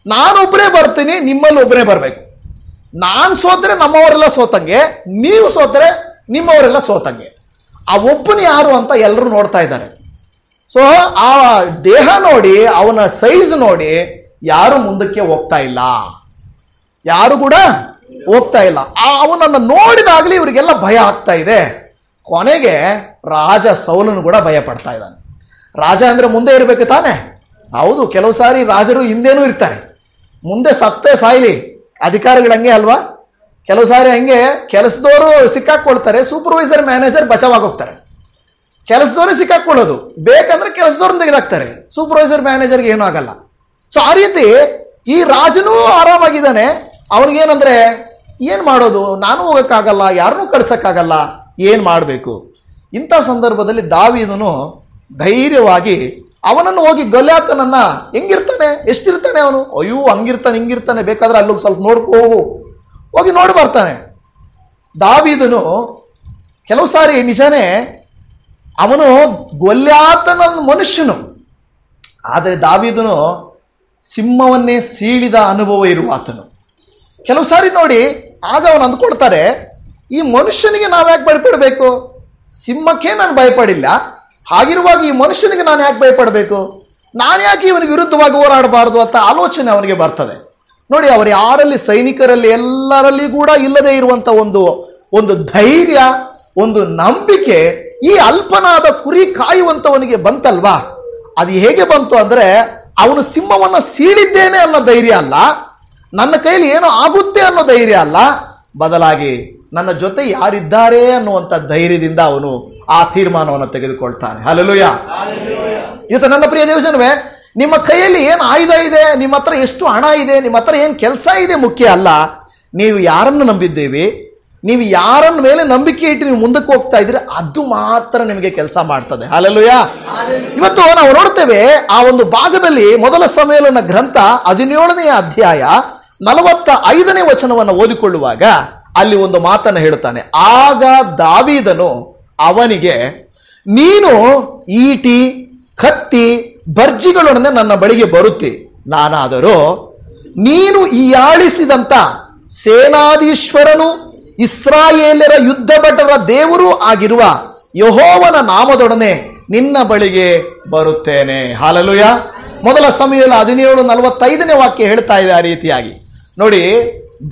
ನಾನೊಬ್ಬರೇ ಬರ್ತೀನಿ, ನಿಮ್ಮಲ್ಲಿ ಒಬ್ಬರೇ ಬರಬೇಕು. ನಾನು ಸೋತ್ರೆ ನಮ್ಮವರೆಲ್ಲ ಸೋತಂಗೆ, ನೀವು ಸೋತ್ರೆ ನಿಮ್ಮವರೆಲ್ಲ ಸೋತಂಗೆ. ಆ ಒಬ್ಬನು ಯಾರು ಅಂತ ಎಲ್ಲರೂ ನೋಡ್ತಾ ಇದ್ದಾರೆ. ಸೊ ಆ ದೇಹ ನೋಡಿ, ಅವನ ಸೈಜ್ ನೋಡಿ ಯಾರು ಮುಂದಕ್ಕೆ ಹೋಗ್ತಾ ಇಲ್ಲ, ಯಾರು ಕೂಡ ಹೋಗ್ತಾ ಇಲ್ಲ. ಅವನನ್ನು ನೋಡಿದಾಗಲೇ ಇವರಿಗೆಲ್ಲ ಭಯ ಆಗ್ತಾ ಇದೆ. ಕೊನೆಗೆ ರಾಜ ಸೌಲನು ಕೂಡ ಭಯ ಪಡ್ತಾ ಇದ್ದಾನೆ. ರಾಜ ಅಂದ್ರೆ ಮುಂದೆ ಇರಬೇಕು ತಾನೆ? ಹೌದು, ಕೆಲವು ಸಾರಿ ರಾಜರು ಹಿಂದೇನೂ ಇರ್ತಾರೆ. ಮುಂದೆ ಸತ್ತೇ ಸಾಯ್ಲಿ, ಅಧಿಕಾರಿಗಳು ಹಂಗೆ ಅಲ್ವಾ? ಕೆಲವು ಸಾರಿ ಹಂಗೆ ಕೆಲಸದವರು ಸಿಕ್ಕಾಕೊಳ್ತಾರೆ, ಸೂಪರ್ವೈಸರ್ ಮ್ಯಾನೇಜರ್ ಬಚಾವಾಗಿ ಹೋಗ್ತಾರೆ. ಕೆಲಸದವರೇ ಸಿಕ್ಕಾಕೊಳ್ಳೋದು, ಬೇಕಂದ್ರೆ ಕೆಲಸದವ್ರನ್ನ ತೆಗೆದಾಕ್ತಾರೆ, ಸೂಪರ್ವೈಸರ್ ಮ್ಯಾನೇಜರ್ಗೆ ಏನೂ ಆಗಲ್ಲ. ಸೊ ಆ ರೀತಿ ಈ ರಾಜನೂ ಆರಾಮಾಗಿದ್ದಾನೆ. ಅವನಿಗೇನಂದ್ರೆ, ಏನು ಮಾಡೋದು, ನಾನು ಹೋಗೋಕ್ಕಾಗಲ್ಲ, ಯಾರನ್ನೂ ಕಳ್ಸೋಕ್ಕಾಗಲ್ಲ, ಏನು ಮಾಡಬೇಕು? ಇಂಥ ಸಂದರ್ಭದಲ್ಲಿ ದಾವೀದನು ಧೈರ್ಯವಾಗಿ ಅವನನ್ನು ಹೋಗಿ ಗೊಲ್ಯಾತನನ್ನ, ಹೆಂಗಿರ್ತಾನೆ, ಎಷ್ಟಿರ್ತಾನೆ ಅವನು, ಅಯ್ಯೋ ಹಂಗಿರ್ತಾನೆ ಹಿಂಗಿರ್ತಾನೆ, ಬೇಕಾದ್ರೆ ಅಲ್ಲೋಗಿ ಸ್ವಲ್ಪ ಹೋಗಿ ನೋಡಿ ಬರ್ತಾನೆ. ದಾವೀದನು ಕೆಲವು ಸಾರಿ ನಿಜಾನೇ ಅವನು ಗೊಲ್ಯಾತನ ಮನುಷ್ಯನು, ಆದರೆ ದಾವೀದನು ಸಿಂಹವನ್ನೇ ಸೀಳಿದ ಅನುಭವ ಇರುವ ಆತನು. ಕೆಲವು ಸಾರಿ ನೋಡಿ, ಆಗ ಅವನು ಅಂದ್ಕೊಳ್ತಾರೆ, ಈ ಮನುಷ್ಯನಿಗೆ ನಾವು ಯಾಕೆ ಭಯಪಡಬೇಕು? ಸಿಂಹಕ್ಕೆ ನಾನು ಭಯಪಡಿಲ್ಲ, ಹಾಗಿರುವಾಗ ಈ ಮನುಷ್ಯನಿಗೆ ನಾನು ಯಾಕೆ ಭಯಪಡಬೇಕು? ನಾನು ಯಾಕೆ ಇವನಿಗೆ ವಿರುದ್ಧವಾಗಿ ಹೋರಾಡಬಾರದು ಅಂತ ಆಲೋಚನೆ ಅವನಿಗೆ ಬರ್ತದೆ. ನೋಡಿ, ಅವರು ಯಾರಲ್ಲಿ, ಸೈನಿಕರಲ್ಲಿ ಎಲ್ಲರಲ್ಲಿ ಕೂಡ ಇಲ್ಲದೆ ಇರುವಂತ ಒಂದು ಧೈರ್ಯ, ಒಂದು ನಂಬಿಕೆ ಈ ಅಲ್ಪನಾದ ಕುರಿ ಕಾಯುವಂತವನಿಗೆ ಬಂತಲ್ವಾ? ಅದು ಹೇಗೆ ಬಂತು ಅಂದ್ರೆ, ಅವನು ಸಿಂಹವನ್ನ ಸೀಳಿದ್ದೇನೆ ಅನ್ನೋ ಧೈರ್ಯ ಅಲ್ಲ, ನನ್ನ ಕೈಯಲ್ಲಿ ಏನೋ ಆಗುತ್ತೆ ಅನ್ನೋ ಧೈರ್ಯ ಅಲ್ಲ, ಬದಲಾಗಿ ನನ್ನ ಜೊತೆ ಯಾರಿದ್ದಾರೆ ಅನ್ನುವಂಥ ಧೈರ್ಯದಿಂದ ಅವನು ಆ ತೀರ್ಮಾನವನ್ನು ತೆಗೆದುಕೊಳ್ತಾನೆ. ಹಲ್ಲೆಲೂಯ. ಇವತ್ತು ನನ್ನ ಪ್ರಿಯ ದೇವಜನವೇ, ನಿಮ್ಮ ಕೈಯಲ್ಲಿ ಏನು ಆಯುಧ ಇದೆ, ನಿಮ್ಮ ಹತ್ರ ಎಷ್ಟು ಹಣ ಇದೆ, ನಿಮ್ಮ ಹತ್ರ ಏನು ಕೆಲಸ ಇದೆ ಮುಖ್ಯ ಅಲ್ಲ. ನೀವು ಯಾರನ್ನು ನಂಬಿದ್ದೀವಿ, ನೀವು ಯಾರನ್ನ ಮೇಲೆ ನಂಬಿಕೆ ಇಟ್ಟು ನೀವು ಮುಂದಕ್ಕೆ ಹೋಗ್ತಾ ಇದ್ದೀರಿ, ಅದು ಮಾತ್ರ ನಿಮಗೆ ಕೆಲಸ ಮಾಡ್ತದೆ. ಹಲ್ಲೆಲೂಯ. ಇವತ್ತು ನಾವು ನೋಡ್ತೇವೆ ಆ ಒಂದು ಭಾಗದಲ್ಲಿ ಮೊದಲ ಸಮುವೇಲನ ಗ್ರಂಥ 17ನೇ ಅಧ್ಯಾಯ 45ನೇ ವಚನವನ್ನು ಓದಿಕೊಳ್ಳುವಾಗ ಅಲ್ಲಿ ಒಂದು ಮಾತನ್ನು ಹೇಳುತ್ತಾನೆ. ಆಗ ದಾವೀದನು ಅವನಿಗೆ, ನೀನು ಈಟಿ ಕತ್ತಿ ಬರ್ಜಿಗಳೊಡನೆ ನನ್ನ ಬಳಿಗೆ ಬರುತ್ತಿ, ನಾನಾದರೂ ನೀನು ಹೀಯಾಳಿಸಿದಂಥ ಸೇನಾಧೀಶ್ವರನು ಇಸ್ರಾಯೇಲ್ಯರ ಯುದ್ಧ ಭಟರ ದೇವರೂ ಆಗಿರುವ ಯೆಹೋವನ ನಾಮದೊಡನೆ ನಿನ್ನ ಬಳಿಗೆ ಬರುತ್ತೇನೆ. ಹಲ್ಲೆಲೂಯ. ಮೊದಲ ಸಮುವೇಲ 17:45ನೇ ವಾಕ್ಯ ಹೇಳ್ತಾ ಇದೆ ಆ ರೀತಿಯಾಗಿ. ನೋಡಿ,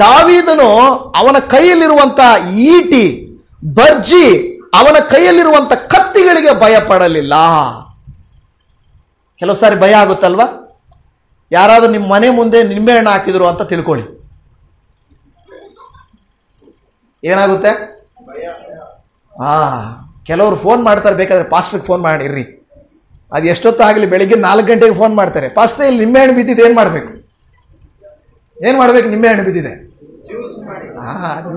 ದಾವೀದನು ಅವನ ಕೈಯಲ್ಲಿರುವಂತ ಈಟಿ ಬರ್ಜಿ, ಅವನ ಕೈಯಲ್ಲಿರುವಂತ ಕತ್ತಿಗಳಿಗೆ ಭಯ ಪಡಲಿಲ್ಲ. ಕೆಲವು ಸಾರಿ ಭಯ ಆಗುತ್ತಲ್ವಾ? ಯಾರಾದ್ರೂ ನಿಮ್ಮ ಮನೆ ಮುಂದೆ ನಿಂಬೆಹಣ್ಣು ಹಾಕಿದ್ರು ಅಂತ ತಿಳ್ಕೊಳ್ಳಿ, ಏನಾಗುತ್ತೆ? ಕೆಲವರು ಫೋನ್ ಮಾಡ್ತಾರೆ, ಬೇಕಾದ್ರೆ ಪಾಸ್ಟರ್ಗೆ ಫೋನ್ ಮಾಡಿರ್ರಿ, ಅದು ಎಷ್ಟೊತ್ತಾಗಲಿ, ಬೆಳಿಗ್ಗೆ 4 ಗಂಟೆಗೆ ಫೋನ್ ಮಾಡ್ತಾರೆ, ಪಾಸ್ಟರ್ ಇಲ್ಲಿ ನಿಂಬೆಹಣ್ಣು ಬಿದ್ದಿದೆ, ಏನು ಮಾಡಬೇಕು? ನಿಂಬೆಹಣ್ಣು ಬಿದ್ದಿದೆ,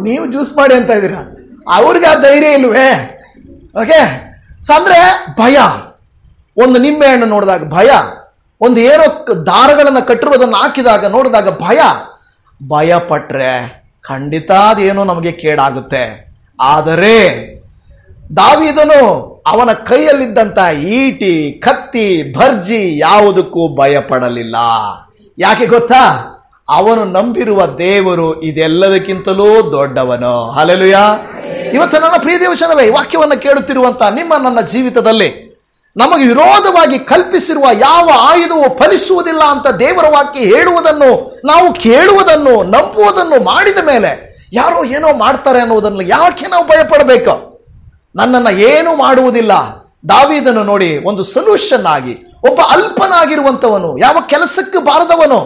ನೀವು ಜ್ಯೂಸ್ ಮಾಡಿ ಅಂತ ಇದ್ದೀರಾ, ಅವ್ರಿಗೆ ಆ ಧೈರ್ಯ ಇಲ್ವೇ? ಓಕೆ. ಸೊ ಅಂದ್ರೆ ಭಯ. ಒಂದು ನಿಂಬೆಹಣ್ಣು ನೋಡಿದಾಗ ಭಯ, ಒಂದು ಏನೋ ದಾರಗಳನ್ನು ಕಟ್ಟಿರೋದನ್ನು ಹಾಕಿದಾಗ ನೋಡಿದಾಗ ಭಯ ಪಟ್ರೆ ಖಂಡಿತ ಅದೇನೋ ನಮಗೆ ಕೇಡಾಗುತ್ತೆ. ಆದರೆ ದಾವೀದನು ಅವನ ಕೈಯಲ್ಲಿದ್ದಂತ ಈಟಿ ಕತ್ತಿ ಭರ್ಜಿ ಯಾವುದಕ್ಕೂ ಭಯ ಪಡಲಿಲ್ಲ. ಯಾಕೆ ಗೊತ್ತಾ? ಅವನು ನಂಬಿರುವ ದೇವರು ಇದೆಲ್ಲದಕ್ಕಿಂತಲೂ ದೊಡ್ಡವನು. ಹಲ್ಲೆಲೂಯ. ಇವತ್ತು ನನ್ನ ಪ್ರಿಯ ದೇವಜನವೇ, ಈ ವಾಕ್ಯವನ್ನು ಕೇಳುತ್ತಿರುವಂತ ನಿಮ್ಮ ನನ್ನ ಜೀವಿತದಲ್ಲಿ ನಮಗೆ ವಿರೋಧವಾಗಿ ಕಲ್ಪಿಸಿರುವ ಯಾವ ಆಯುಧವೂ ಫಲಿಸುವುದಿಲ್ಲ ಅಂತ ದೇವರ ವಾಕ್ಯ ಹೇಳುವುದನ್ನು ನಾವು ಕೇಳುವುದನ್ನು ನಂಬುವುದನ್ನು ಮಾಡಿದ ಮೇಲೆ ಯಾರೋ ಏನೋ ಮಾಡ್ತಾರೆ ಅನ್ನುವುದನ್ನು ಯಾಕೆ ನಾವು ಭಯಪಡಬೇಕು? ನನ್ನನ್ನು ಏನೂ ಮಾಡುವುದಿಲ್ಲ. ದಾವೀದನು ನೋಡಿ, ಒಂದು ಸೊಲ್ಯೂಷನ್ ಆಗಿ ಒಬ್ಬ ಅಲ್ಪನಾಗಿರುವಂಥವನು, ಯಾವ ಕೆಲಸಕ್ಕೆ ಬಾರದವನು,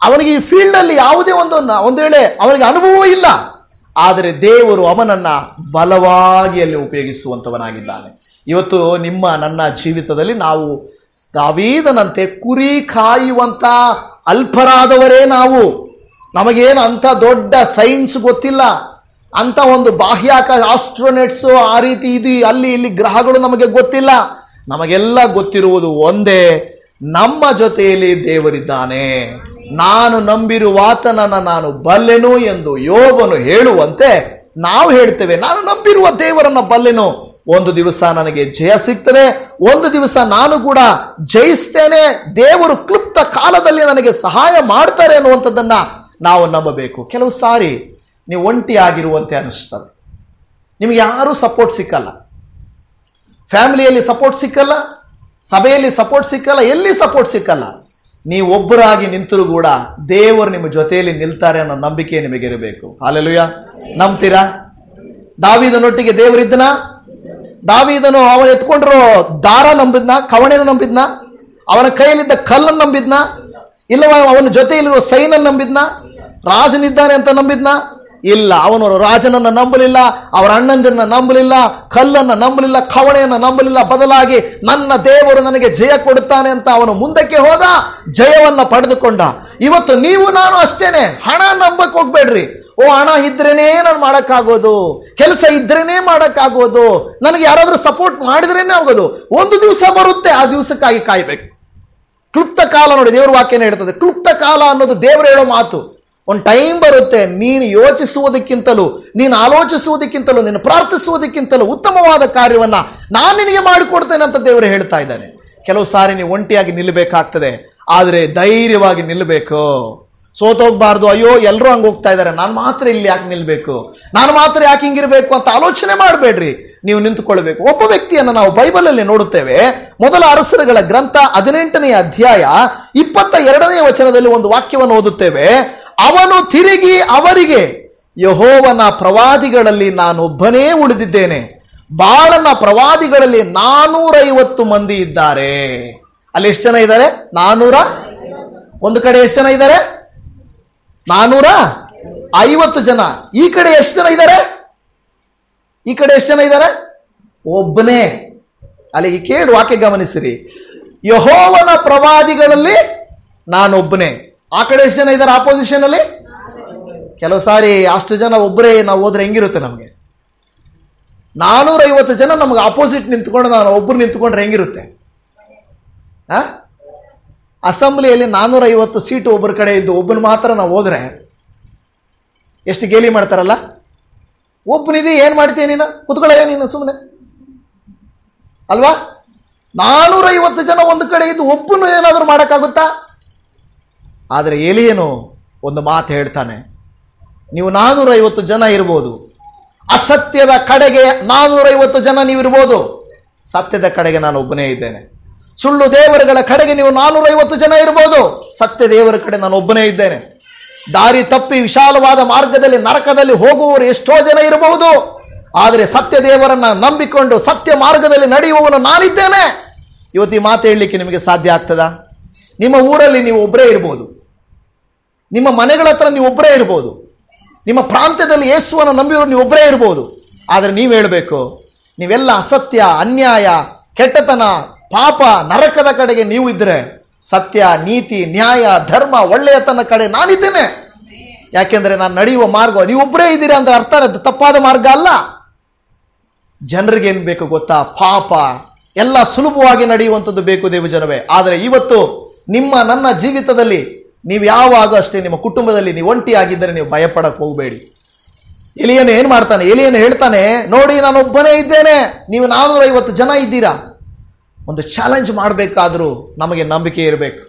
ಅವನಿಗೆ ಈ ಫೀಲ್ಡ್ ಅಲ್ಲಿ ಯಾವುದೇ ಒಂದು ವೇಳೆ ಅವನಿಗೆ ಅನುಭವ ಇಲ್ಲ, ಆದರೆ ದೇವರು ಅವನನ್ನ ಬಲವಾಗಿ ಅಲ್ಲಿ ಉಪಯೋಗಿಸುವಂತವನಾಗಿದ್ದಾನೆ. ಇವತ್ತು ನಿಮ್ಮ ನನ್ನ ಜೀವಿತದಲ್ಲಿ ನಾವು ದಾವೀದನಂತೆ ಕುರಿ ಕಾಯುವಂತ ಅಲ್ಪರಾದವರೇ ನಾವು. ನಮಗೇನು ಅಂತ ದೊಡ್ಡ ಸೈನ್ಸ್ ಗೊತ್ತಿಲ್ಲ, ಅಂತ ಒಂದು ಬಾಹ್ಯಾಕಾಶ ಆಸ್ಟ್ರೋನೆಟ್ಸ್ ಆ ರೀತಿ ಇದು ಅಲ್ಲಿ ಇಲ್ಲಿ ಗ್ರಹಗಳು ನಮಗೆ ಗೊತ್ತಿಲ್ಲ. ನಮಗೆಲ್ಲ ಗೊತ್ತಿರುವುದು ಒಂದೇ, ನಮ್ಮ ಜೊತೆಯಲ್ಲಿ ದೇವರಿದ್ದಾನೆ. ನಾನು ನಂಬಿರುವಾತನನ್ನ ನಾನು ಬಲ್ಲೆನು ಎಂದು ಯೋಬನು ಹೇಳುವಂತೆ ನಾವು ಹೇಳ್ತೇವೆ, ನಾನು ನಂಬಿರುವ ದೇವರನ್ನ ಬಲ್ಲೆನು. ಒಂದು ದಿವಸ ನನಗೆ ಜಯ ಸಿಗ್ತದೆ, ಒಂದು ದಿವಸ ನಾನು ಕೂಡ ಜಯಿಸ್ತೇನೆ, ದೇವರು ಕ್ಲುಪ್ತ ಕಾಲದಲ್ಲಿ ನನಗೆ ಸಹಾಯ ಮಾಡ್ತಾರೆ ಅನ್ನುವಂಥದ್ದನ್ನ ನಾವು ನಂಬಬೇಕು. ಕೆಲವು ಸಾರಿ ನೀವು ಒಂಟಿಯಾಗಿರುವಂತೆ ಅನಿಸ್ತದೆ, ನಿಮಗೆ ಯಾರೂ ಸಪೋರ್ಟ್ ಸಿಕ್ಕಲ್ಲ, ಫ್ಯಾಮಿಲಿಯಲ್ಲಿ ಸಪೋರ್ಟ್ ಸಿಕ್ಕಲ್ಲ, ಸಭೆಯಲ್ಲಿ ಸಪೋರ್ಟ್ ಸಿಕ್ಕಲ್ಲ, ಎಲ್ಲಿ ಸಪೋರ್ಟ್ ಸಿಕ್ಕಲ್ಲ. ನೀವು ಒಬ್ಬರಾಗಿ ನಿಂತರೂ ಕೂಡ ದೇವರು ನಿಮ್ಮ ಜೊತೆಯಲ್ಲಿ ನಿಲ್ತಾರೆ ಅನ್ನೋ ನಂಬಿಕೆ ನಿಮಗಿರಬೇಕು. ಹಲ್ಲೆಲೂಯಾ. ನಂಬ್ತೀರಾ? ದಾವೀದನೊಟ್ಟಿಗೆ ದೇವರಿದ್ದನ? ದಾವೀದನು ಅವನು ಎತ್ಕೊಂಡಿರೋ ದಾರ ನಂಬಿದ್ನ? ಕವಣೆನ ನಂಬಿದ್ನ? ಅವನ ಕೈಯಲ್ಲಿದ್ದ ಕಲ್ಲನ್ನು ನಂಬಿದ್ನ? ಇಲ್ಲವ ಅವನ ಜೊತೆಯಲ್ಲಿರುವ ಸೈನನ್ನು ನಂಬಿದ್ನ? ರಾಜನಿದ್ದಾನೆ ಅಂತ ನಂಬಿದ್ನ? ಇಲ್ಲ, ಅವನು ರಾಜನನ್ನ ನಂಬಲಿಲ್ಲ, ಅವರ ಅಣ್ಣಂದಿರನ್ನ ನಂಬಲಿಲ್ಲ, ಕಲ್ಲನ್ನು ನಂಬಲಿಲ್ಲ, ಕವಣೆಯನ್ನು ನಂಬಲಿಲ್ಲ. ಬದಲಾಗಿ ನನ್ನ ದೇವರು ನನಗೆ ಜಯ ಕೊಡುತ್ತಾನೆ ಅಂತ ಅವನು ಮುಂದಕ್ಕೆ ಹೋದ, ಜಯವನ್ನ ಪಡೆದುಕೊಂಡ. ಇವತ್ತು ನೀವು ನಾನು ಅಷ್ಟೇನೆ. ಹಣ ನಂಬಕ್ ಹೋಗ್ಬೇಡ್ರಿ. ಹಣ ಇದ್ರೇನೆ ನಾನು ಮಾಡಕ್ಕಾಗೋದು, ಕೆಲಸ ಇದ್ರೇನೆ ಮಾಡಕ್ಕಾಗೋದು, ನನಗೆ ಯಾರಾದ್ರೂ ಸಪೋರ್ಟ್ ಮಾಡಿದ್ರೇನೆ ಆಗೋದು. ಒಂದು ದಿವಸ ಬರುತ್ತೆ, ಆ ದಿವಸಕ್ಕಾಗಿ ಕಾಯ್ಬೇಕು. ಕ್ಲುಪ್ತ ಕಾಲ ನೋಡಿ, ದೇವ್ರ ವಾಕ್ಯನೇ ಹೇಳ್ತದೆ. ಕ್ಲುಪ್ತ ಕಾಲ ಅನ್ನೋದು ದೇವರು ಹೇಳೋ ಮಾತು. ಒಂದು ಟೈಮ್ ಬರುತ್ತೆ, ನೀನು ಯೋಚಿಸುವುದಕ್ಕಿಂತಲೂ, ನೀನು ಆಲೋಚಿಸುವುದಕ್ಕಿಂತಲೂ, ನೀನು ಪ್ರಾರ್ಥಿಸುವುದಕ್ಕಿಂತಲೂ ಉತ್ತಮವಾದ ಕಾರ್ಯವನ್ನ ನಾನು ನಿನಗೆ ಮಾಡಿಕೊಡ್ತೇನೆ ಅಂತ ದೇವರು ಹೇಳ್ತಾ ಇದ್ದಾನೆ. ಕೆಲವು ಸಾರಿ ನೀವು ಒಂಟಿಯಾಗಿ ನಿಲ್ಲಬೇಕಾಗ್ತದೆ, ಆದರೆ ಧೈರ್ಯವಾಗಿ ನಿಲ್ಲಬೇಕು. ಸೋತೋಗ್ಬಾರ್ದು. ಅಯ್ಯೋ ಎಲ್ಲರೂ ಹಂಗೆ ಹೋಗ್ತಾ ಇದ್ದಾರೆ, ನಾನು ಮಾತ್ರ ಇಲ್ಲಿ ಯಾಕೆ ನಿಲ್ಬೇಕು, ನಾನು ಮಾತ್ರ ಯಾಕೆ ಹಿಂಗಿರ್ಬೇಕು ಅಂತ ಆಲೋಚನೆ ಮಾಡಬೇಡ್ರಿ. ನೀವು ನಿಂತುಕೊಳ್ಬೇಕು. ಒಬ್ಬ ವ್ಯಕ್ತಿಯನ್ನು ನಾವು ಬೈಬಲ್ ಅಲ್ಲಿ ನೋಡುತ್ತೇವೆ. ಮೊದಲ ಅರಸರುಗಳ ಗ್ರಂಥ 18ನೇ ಅಧ್ಯಾಯ 22ನೇ ವಚನದಲ್ಲಿ ಒಂದು ವಾಕ್ಯವನ್ನು ಓದುತ್ತೇವೆ. ಅವನು ತಿರುಗಿ ಅವರಿಗೆ, ಯೆಹೋವನ ಪ್ರವಾದಿಗಳಲ್ಲಿ ನಾನೊಬ್ಬನೇ ಉಳಿದಿದ್ದೇನೆ, ಬಾಳನ ಪ್ರವಾದಿಗಳಲ್ಲಿ 450 ಮಂದಿ ಇದ್ದಾರೆ. ಅಲ್ಲಿ ಎಷ್ಟು ಜನ ಇದ್ದಾರೆ? 400. ಒಂದು ಕಡೆ ಎಷ್ಟು ಜನ ಇದ್ದಾರೆ? 450 ಜನ. ಈ ಕಡೆ ಎಷ್ಟು ಜನ ಇದ್ದಾರೆ? ಈ ಕಡೆ ಎಷ್ಟು ಜನ ಇದ್ದಾರೆ? ಒಬ್ಬನೇ. ಅಲ್ಲಿಗೆ ಕೇಳಿ ವಾಕ್ಯ ಗಮನಿಸಿರಿ. ಯೆಹೋವನ ಪ್ರವಾದಿಗಳಲ್ಲಿ ನಾನೊಬ್ಬನೇ. ಆ ಕಡೆ ಎಷ್ಟು ಜನ ಇದ್ದಾರೆ ಆಪೋಸಿಷನ್ ಅಲ್ಲಿ? ಕೆಲವು ಸಾರಿ ಅಷ್ಟು ಜನ ಒಬ್ಬರೇ ನಾವು ಹೋದ್ರೆ ಹೆಂಗಿರುತ್ತೆ ನಮಗೆ? 450 ಜನ ನಮ್ಗೆ ಆಪೋಸಿಟ್ ನಿಂತ್ಕೊಂಡು ನಾನು ಒಬ್ಬರು ನಿಂತ್ಕೊಂಡ್ರೆ ಹೆಂಗಿರುತ್ತೆ? ಅಸೆಂಬ್ಲಿಯಲ್ಲಿ 450 ಸೀಟು ಒಬ್ಬರ ಕಡೆ ಇದ್ದು ಒಬ್ಬನ ಮಾತ್ರ ನಾವು ಹೋದ್ರೆ ಎಷ್ಟು ಗೇಲಿ ಮಾಡ್ತಾರಲ್ಲ. ಒಬ್ಬನಿದೆ ಏನು ಮಾಡ್ತೀಯ ನೀನು? ಕುತ್ಕೊಳ್ಳಯ್ಯ ನೀನು ಸುಮ್ಮನೆ ಅಲ್ವಾ? 450 ಜನ ಒಂದು ಕಡೆ ಇದ್ದು ಒಬ್ಬನು ಏನಾದರೂ ಮಾಡೋಕ್ಕಾಗುತ್ತಾ? ಆದರೆ ಎಲಿಯನು ಒಂದು ಮಾತು ಹೇಳ್ತಾನೆ, ನೀವು 450 ಜನ ಇರ್ಬೋದು, ಅಸತ್ಯದ ಕಡೆಗೆ 450 ಜನ ನೀವಿರ್ಬೋದು, ಸತ್ಯದ ಕಡೆಗೆ ನಾನು ಒಬ್ಬನೇ ಇದ್ದೇನೆ. ಸುಳ್ಳು ದೇವರುಗಳ ಕಡೆಗೆ ನೀವು 450 ಜನ ಇರ್ಬೋದು, ಸತ್ಯ ದೇವರ ಕಡೆ ನಾನು ಒಬ್ಬನೇ ಇದ್ದೇನೆ. ದಾರಿ ತಪ್ಪಿ ವಿಶಾಲವಾದ ಮಾರ್ಗದಲ್ಲಿ ನರಕದಲ್ಲಿ ಹೋಗುವವರು ಎಷ್ಟೋ ಜನ ಇರಬಹುದು, ಆದರೆ ಸತ್ಯ ದೇವರನ್ನ ನಂಬಿಕೊಂಡು ಸತ್ಯ ಮಾರ್ಗದಲ್ಲಿ ನಡೆಯುವವನು ನಾನಿದ್ದೇನೆ. ಇವತ್ತು ಈ ಮಾತು ಹೇಳಲಿಕ್ಕೆ ನಿಮಗೆ ಸಾಧ್ಯ ಆಗ್ತದಾ? ನಿಮ್ಮ ಊರಲ್ಲಿ ನೀವು ಒಬ್ಬರೇ ಇರ್ಬೋದು, ನಿಮ್ಮ ಮನೆಗಳ ಹತ್ರ ನೀವು ಒಬ್ಬರೇ ಇರ್ಬೋದು, ನಿಮ್ಮ ಪ್ರಾಂತ್ಯದಲ್ಲಿ ಯೇಸುವನ್ನು ನಂಬಿರೋರು ನೀವು ಒಬ್ಬರೇ ಇರ್ಬೋದು. ಆದರೆ ನೀವು ಹೇಳಬೇಕು, ನೀವೆಲ್ಲ ಅಸತ್ಯ, ಅನ್ಯಾಯ, ಕೆಟ್ಟತನ, ಪಾಪ, ನರಕದ ಕಡೆಗೆ ನೀವು ಇದ್ರೆ ಸತ್ಯ, ನೀತಿ, ನ್ಯಾಯ, ಧರ್ಮ, ಒಳ್ಳೆಯತನ ಕಡೆ ನಾನಿದ್ದೇನೆ. ಯಾಕೆಂದ್ರೆ ನಾನು ನಡೆಯುವ ಮಾರ್ಗ ನೀವು ಒಬ್ಬರೇ ಇದ್ದೀರಾ ಅಂದ್ರೆ ಅರ್ಥ ಅದು ತಪ್ಪಾದ ಮಾರ್ಗ ಅಲ್ಲ. ಜನರಿಗೆ ಏನು ಬೇಕು ಗೊತ್ತಾ? ಪಾಪ ಎಲ್ಲ ಸುಲಭವಾಗಿ ನಡೆಯುವಂಥದ್ದು ಬೇಕು ದೇವಜನವೇ. ಆದರೆ ಇವತ್ತು ನಿಮ್ಮ ನನ್ನ ಜೀವಿತದಲ್ಲಿ ನೀವು ಯಾವಾಗ ಅಷ್ಟೇ ನಿಮ್ಮ ಕುಟುಂಬದಲ್ಲಿ ನೀವು ಒಂಟಿಯಾಗಿದ್ದರೆ ನೀವು ಭಯಪಡಕ್ಕೆ ಹೋಗಬೇಡಿ. ಎಲಿಯನು ಏನು ಮಾಡ್ತಾನೆ? ಎಲಿಯನು ಹೇಳ್ತಾನೆ, ನೋಡಿ ನಾನು ಒಬ್ಬನೇ ಇದ್ದೇನೆ, ನೀವು 450 ಜನ ಇದ್ದೀರಾ. ಒಂದು ಚಾಲೆಂಜ್ ಮಾಡಬೇಕಾದ್ರೂ ನಮಗೆ ನಂಬಿಕೆ ಇರಬೇಕು.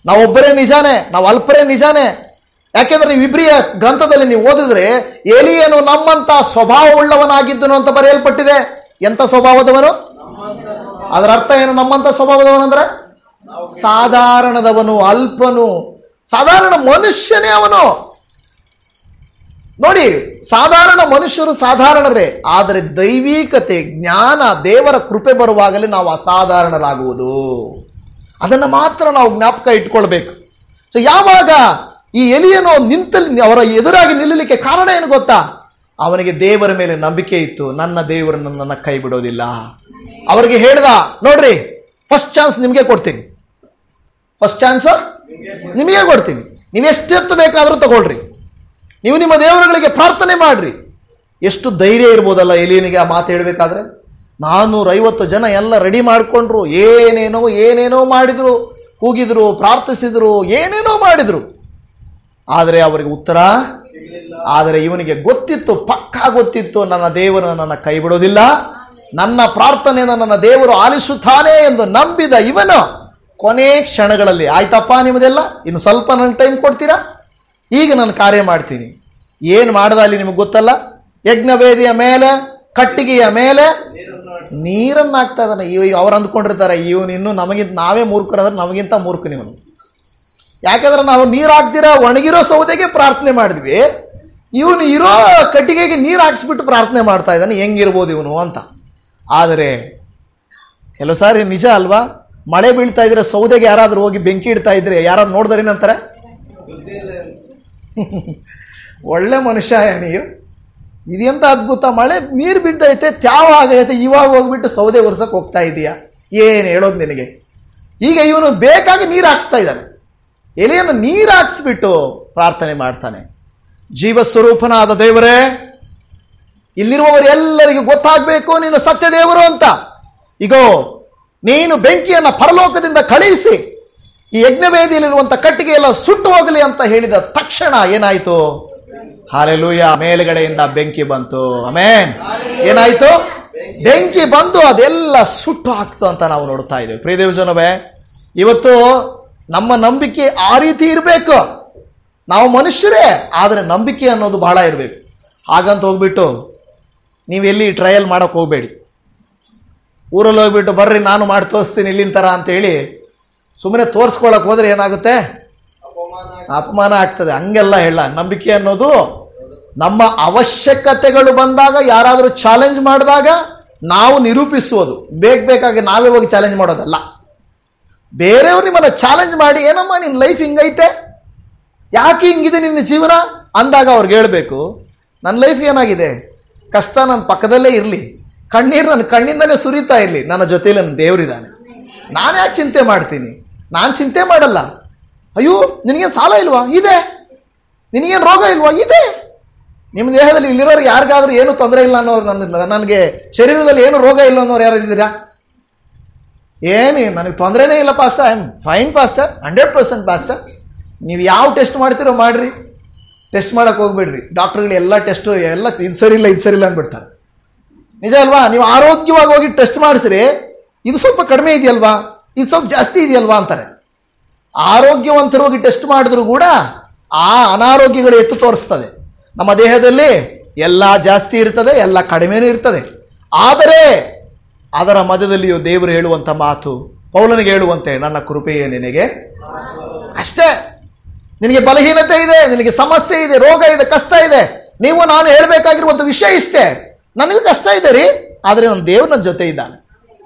ನಾವೊಬ್ಬರೇ ನಿಜಾನೇ, ನಾವು ಅಲ್ಪರೇ ನಿಜಾನೇ. ಯಾಕೆಂದ್ರೆ ನೀವು ಇಬ್ರಿಯ ಗ್ರಂಥದಲ್ಲಿ ನೀವು ಓದಿದ್ರೆ ಎಲಿಯನು ನಮ್ಮಂತ ಸ್ವಭಾವವುಳ್ಳವನಾಗಿದ್ದನು ಅಂತ ಬರೆಯಲ್ಪಟ್ಟಿದೆ. ಎಂತ ಸ್ವಭಾವದವನು? ಅದರ ಅರ್ಥ ಏನು? ನಮ್ಮಂತ ಸ್ವಭಾವದವನಂದ್ರೆ ಸಾಧಾರಣದವನು, ಅಲ್ಪನು, ಸಾಧಾರಣ ಮನುಷ್ಯನೇ ಅವನು. ನೋಡಿ, ಸಾಧಾರಣ ಮನುಷ್ಯರು ಸಾಧಾರಣರೇ, ಆದರೆ ದೈವಿಕತೆ, ಜ್ಞಾನ, ದೇವರ ಕೃಪೆ ಬರುವಾಗಲೇ ನಾವು ಅಸಾಧಾರಣರಾಗುವುದು. ಅದನ್ನು ಮಾತ್ರ ನಾವು ಜ್ಞಾಪಕ ಇಟ್ಕೊಳ್ಬೇಕು. ಸೊ ಯಾವಾಗ ಈ ಎಲಿಯನು ನಿಂತಲ್ಲಿ ಅವರ ಎದುರಾಗಿ ನಿಲ್ಲಲಿಕ್ಕೆ ಕಾರಣ ಏನು ಗೊತ್ತಾ? ಅವನಿಗೆ ದೇವರ ಮೇಲೆ ನಂಬಿಕೆ ಇತ್ತು. ನನ್ನ ದೇವರು ನನ್ನನ್ನು ಕೈ ಬಿಡೋದಿಲ್ಲ. ಅವರಿಗೆ ಹೇಳ್ದ, ನೋಡ್ರಿ, ಫಸ್ಟ್ ಚಾನ್ಸ್ ನಿಮಗೆ ಕೊಡ್ತೀನಿ, ಫಸ್ಟ್ ಚಾನ್ಸ್ ನಿಮಗೆ ಕೊಡ್ತೀನಿ, ನೀವು ಎಷ್ಟೆತ್ತು ಬೇಕಾದರೂ ತಗೊಳ್ರಿ, ನೀವು ನಿಮ್ಮ ದೇವರುಗಳಿಗೆ ಪ್ರಾರ್ಥನೆ ಮಾಡ್ರಿ. ಎಷ್ಟು ಧೈರ್ಯ ಇರ್ಬೋದಲ್ಲ ಎಲಿಯನಿಗೆ ಆ ಮಾತು ಹೇಳಬೇಕಾದ್ರೆ. 450 ಜನ ಎಲ್ಲ ರೆಡಿ ಮಾಡಿಕೊಂಡ್ರು, ಏನೇನೋ ಮಾಡಿದ್ರು, ಕೂಗಿದ್ರು, ಪ್ರಾರ್ಥಿಸಿದ್ರು, ಏನೇನೋ ಮಾಡಿದ್ರು, ಆದರೆ ಅವರಿಗೆ ಉತ್ತರ. ಆದರೆ ಇವನಿಗೆ ಗೊತ್ತಿತ್ತು, ಪಕ್ಕಾ ಗೊತ್ತಿತ್ತು, ನನ್ನ ದೇವರು ನನ್ನ ಕೈ ಬಿಡೋದಿಲ್ಲ, ನನ್ನ ಪ್ರಾರ್ಥನೆಯನ್ನು ನನ್ನ ದೇವರು ಆಲಿಸುತ್ತಾನೆ ಎಂದು ನಂಬಿದ ಇವನು ಕೊನೆ ಕ್ಷಣಗಳಲ್ಲಿ, ಆಯ್ತಪ್ಪ ನಿಮ್ಮದೆಲ್ಲ, ಇನ್ನು ಸ್ವಲ್ಪ ನನ್ನ ಟೈಮ್ ಕೊಡ್ತೀರಾ, ಈಗ ನಾನು ಕಾರ್ಯ ಮಾಡ್ತೀನಿ. ಏನು ಮಾಡ್ದ ಅಲ್ಲಿ ನಿಮಗೆ ಗೊತ್ತಲ್ಲ? ಯಜ್ಞವೇದಿಯ ಮೇಲೆ, ಕಟ್ಟಿಗೆಯ ಮೇಲೆ ನೀರನ್ನು ಹಾಕ್ತಾ ಇದ್ದಾನೆ. ಅವ್ರು ಅಂದ್ಕೊಂಡಿರ್ತಾರೆ, ಇವನು ಇನ್ನು ನಮಗಿಂತ ನಾವೇ ಮೂರ್ಖರಾದ್ರೆ ನಮಗಿಂತ ಮೂರ್ಖನಿವನು. ಯಾಕಂದ್ರೆ ನಾವು ನೀರು ಹಾಕ್ದಿರ ಒಣಗಿರೋ ಸೌದೆಗೆ ಪ್ರಾರ್ಥನೆ ಮಾಡಿದ್ವಿ, ಇವನು ಇರೋ ಕಟ್ಟಿಗೆಗೆ ನೀರು ಹಾಕ್ಸ್ಬಿಟ್ಟು ಪ್ರಾರ್ಥನೆ ಮಾಡ್ತಾ ಇದ್ದಾನೆ, ಹೆಂಗಿರ್ಬೋದು ಇವನು ಅಂತ. ಆದರೆ ಕೆಲವು ಸಾರಿ ನಿಜ ಅಲ್ವಾ? ಮಳೆ ಬೀಳ್ತಾ ಇದ್ರೆ ಸೌದೆಗೆ ಯಾರಾದರೂ ಹೋಗಿ ಬೆಂಕಿ ಇಡ್ತಾ ಇದ್ರೆ ಯಾರಾದ್ರು ನೋಡಿದ್ರೆ ಏನಂತಾರೆ? ಒಳ್ಳೆ ಮನುಷ್ಯ ನೀವು, ಇದೆಂತ ಅದ್ಭುತ, ಮಳೆ ನೀರು ಬಿದ್ದೈತೆ, ತ್ಯಾವ ಆಗೈತೆ, ಇವಾಗ ಹೋಗ್ಬಿಟ್ಟು ಸೌದೆ ಒರ್ಸಕ್ಕೆ ಹೋಗ್ತಾ ಇದೀಯಾ, ಏನು ಹೇಳೋದು ನಿನಗೆ? ಈಗ ಇವನು ಬೇಕಾಗಿ ನೀರು ಹಾಕ್ಸ್ತಾ ಇದ್ದಾನೆ. ಎಲೆಯನ್ನು ನೀರು ಹಾಕ್ಸ್ಬಿಟ್ಟು ಪ್ರಾರ್ಥನೆ ಮಾಡ್ತಾನೆ, ಜೀವ ಸ್ವರೂಪನಾದ ದೇವರೇ, ಇಲ್ಲಿರುವವರು ಎಲ್ಲರಿಗೂ ಗೊತ್ತಾಗಬೇಕು ನೀನು ಸತ್ಯ ದೇವರು ಅಂತ. ಈಗೋ ನೀನು ಬೆಂಕಿಯನ್ನು ಪರಲೋಕದಿಂದ ಕಳುಹಿಸಿ ಈ ಯಜ್ಞವೇದಿಯಲ್ಲಿರುವಂಥ ಕಟ್ಟಿಗೆ ಎಲ್ಲ ಸುಟ್ಟು ಹೋಗಲಿ ಅಂತ ಹೇಳಿದ ತಕ್ಷಣ ಏನಾಯ್ತು? ಹಲ್ಲೆಲೂಯಾ, ಮೇಲ್ಗಡೆಯಿಂದ ಬೆಂಕಿ ಬಂತು. ಆಮೆನ್. ಏನಾಯ್ತು? ಬೆಂಕಿ ಬಂದು ಅದೆಲ್ಲ ಸುಟ್ಟು ಹಾಕ್ತು ಅಂತ ನಾವು ನೋಡ್ತಾ ಇದ್ದೇವೆ. ಪ್ರಿಯ ದೇವಜನವೇ, ಇವತ್ತು ನಮ್ಮ ನಂಬಿಕೆ ಆ ರೀತಿ ಇರಬೇಕು. ನಾವು ಮನುಷ್ಯರೇ, ಆದರೆ ನಂಬಿಕೆ ಅನ್ನೋದು ಬಹಳ ಇರಬೇಕು. ಹಾಗಂತ ಹೋಗ್ಬಿಟ್ಟು ನೀವೆಲ್ಲಿ ಟ್ರಯಲ್ ಮಾಡೋಕೆ ಹೋಗಬೇಡಿ. ಊರಲ್ಲಿ ಹೋಗ್ಬಿಟ್ಟು ಬರ್ರಿ ನಾನು ಮಾಡಿ ತೋರಿಸ್ತೀನಿ ಇಲ್ಲಿನ ಥರ ಅಂತೇಳಿ ಸುಮ್ಮನೆ ತೋರಿಸ್ಕೊಳ್ಳೋಕೆ ಹೋದರೆ ಏನಾಗುತ್ತೆ? ಅಪಮಾನ ಆಗ್ತದೆ. ಹಂಗೆಲ್ಲ ಹೇಳ. ನಂಬಿಕೆ ಅನ್ನೋದು ನಮ್ಮ ಅವಶ್ಯಕತೆಗಳು ಬಂದಾಗ, ಯಾರಾದರೂ ಚಾಲೆಂಜ್ ಮಾಡಿದಾಗ ನಾವು ನಿರೂಪಿಸುವುದು. ಬೇಕಾಗಿ ನಾವೇ ಹೋಗಿ ಚಾಲೆಂಜ್ ಮಾಡೋದಲ್ಲ. ಬೇರೆಯವ್ರು ನಿಮ್ಮನ್ನು ಚಾಲೆಂಜ್ ಮಾಡಿ, ಏನಮ್ಮ ನಿನ್ನ ಲೈಫ್ ಹಿಂಗೈತೆ, ಯಾಕೆ ಹಿಂಗಿದೆ ನಿನ್ನ ಜೀವನ ಅಂದಾಗ ಅವ್ರಿಗೆ ಹೇಳಬೇಕು, ನನ್ನ ಲೈಫ್ ಏನಾಗಿದೆ, ಕಷ್ಟ ನನ್ನ ಪಕ್ಕದಲ್ಲೇ ಇರಲಿ, ಕಣ್ಣೀರು ನನ್ನ ಕಣ್ಣಿಂದಲೇ ಸುರಿತಾ ಇರಲಿ, ನನ್ನ ಜೊತೆಯಲ್ಲಿ ನನ್ನ ದೇವರಿದ್ದಾನೆ. ನಾನು ಯಾಕೆ ಚಿಂತೆ ಮಾಡ್ತೀನಿ? ನಾನು ಚಿಂತೆ ಮಾಡಲ್ಲ. ಅಯ್ಯೋ ನಿನಗೇನು ಸಾಲ ಇಲ್ವಾ? ಇದೆ. ನಿನಗೇನು ರೋಗ ಇಲ್ವಾ? ಇದೆ. ನಿಮ್ಮ ದೇಹದಲ್ಲಿ ಇಲ್ಲಿರೋರು ಯಾರಿಗಾದ್ರೂ ಏನು ತೊಂದರೆ ಇಲ್ಲ ಅನ್ನೋರು, ನನಗೆ ಶರೀರದಲ್ಲಿ ಏನು ರೋಗ ಇಲ್ಲ ಅನ್ನೋರು ಯಾರು ಇದ್ದೀರಾ? ನನಗೆ ತೊಂದರೆನೇ ಇಲ್ಲ pastor, I am fine pastor, 100% pastor. ನೀವು ಯಾವ ಟೆಸ್ಟ್ ಮಾಡ್ತೀರೋ ಮಾಡಿರಿ, ಟೆಸ್ಟ್ ಮಾಡೋಕೆ ಹೋಗ್ಬೇಡ್ರಿ. ಡಾಕ್ಟ್ರುಗಳು ಎಲ್ಲ ಟೆಸ್ಟು ಎಲ್ಲ ಇದು ಸರಿ ಇಲ್ಲ ಇದು ಸರಿ ಇಲ್ಲ ಅಂದ್ಬಿಡ್ತಾರೆ. ನಿಜ ಅಲ್ವಾ? ನೀವು ಆರೋಗ್ಯವಾಗಿ ಹೋಗಿ ಟೆಸ್ಟ್ ಮಾಡಿಸ್ರಿ, ಇದು ಸ್ವಲ್ಪ ಕಡಿಮೆ ಇದೆಯಲ್ವಾ, ಇದು ಸ್ವಲ್ಪ ಜಾಸ್ತಿ ಇದೆಯಲ್ವಾ ಅಂತಾರೆ. ಆರೋಗ್ಯವಂತರು ಹೋಗಿ ಟೆಸ್ಟ್ ಮಾಡಿದ್ರು ಕೂಡ ಆ ಅನಾರೋಗ್ಯಗಳು ಎತ್ತು ತೋರಿಸ್ತದೆ. ನಮ್ಮ ದೇಹದಲ್ಲಿ ಎಲ್ಲ ಜಾಸ್ತಿ ಇರ್ತದೆ, ಎಲ್ಲ ಕಡಿಮೆನೂ ಇರ್ತದೆ. ಆದರೆ ಅದರ ಮಧ್ಯದಲ್ಲಿಯೂ ದೇವರು ಹೇಳುವಂಥ ಮಾತು, ಪೌಲನಿಗೆ ಹೇಳುವಂತೆ, ನನ್ನ ಕೃಪೆಯೇ ನಿನಗೆ ಅಷ್ಟೇ. ನಿನಗೆ ಬಲಹೀನತೆ ಇದೆ, ನಿನಗೆ ಸಮಸ್ಯೆ ಇದೆ, ರೋಗ ಇದೆ, ಕಷ್ಟ ಇದೆ. ನೀವು ನಾನು ಹೇಳಬೇಕಾಗಿರುವಂಥ ವಿಷಯ ಇಷ್ಟೇ, ನನಗೂ ಕಷ್ಟ ಇದೆ ರೀ, ಆದರೆ ನನ್ನ ದೇವ್ರು ನನ್ನ ಜೊತೆ ಇದ್ದಾನೆ.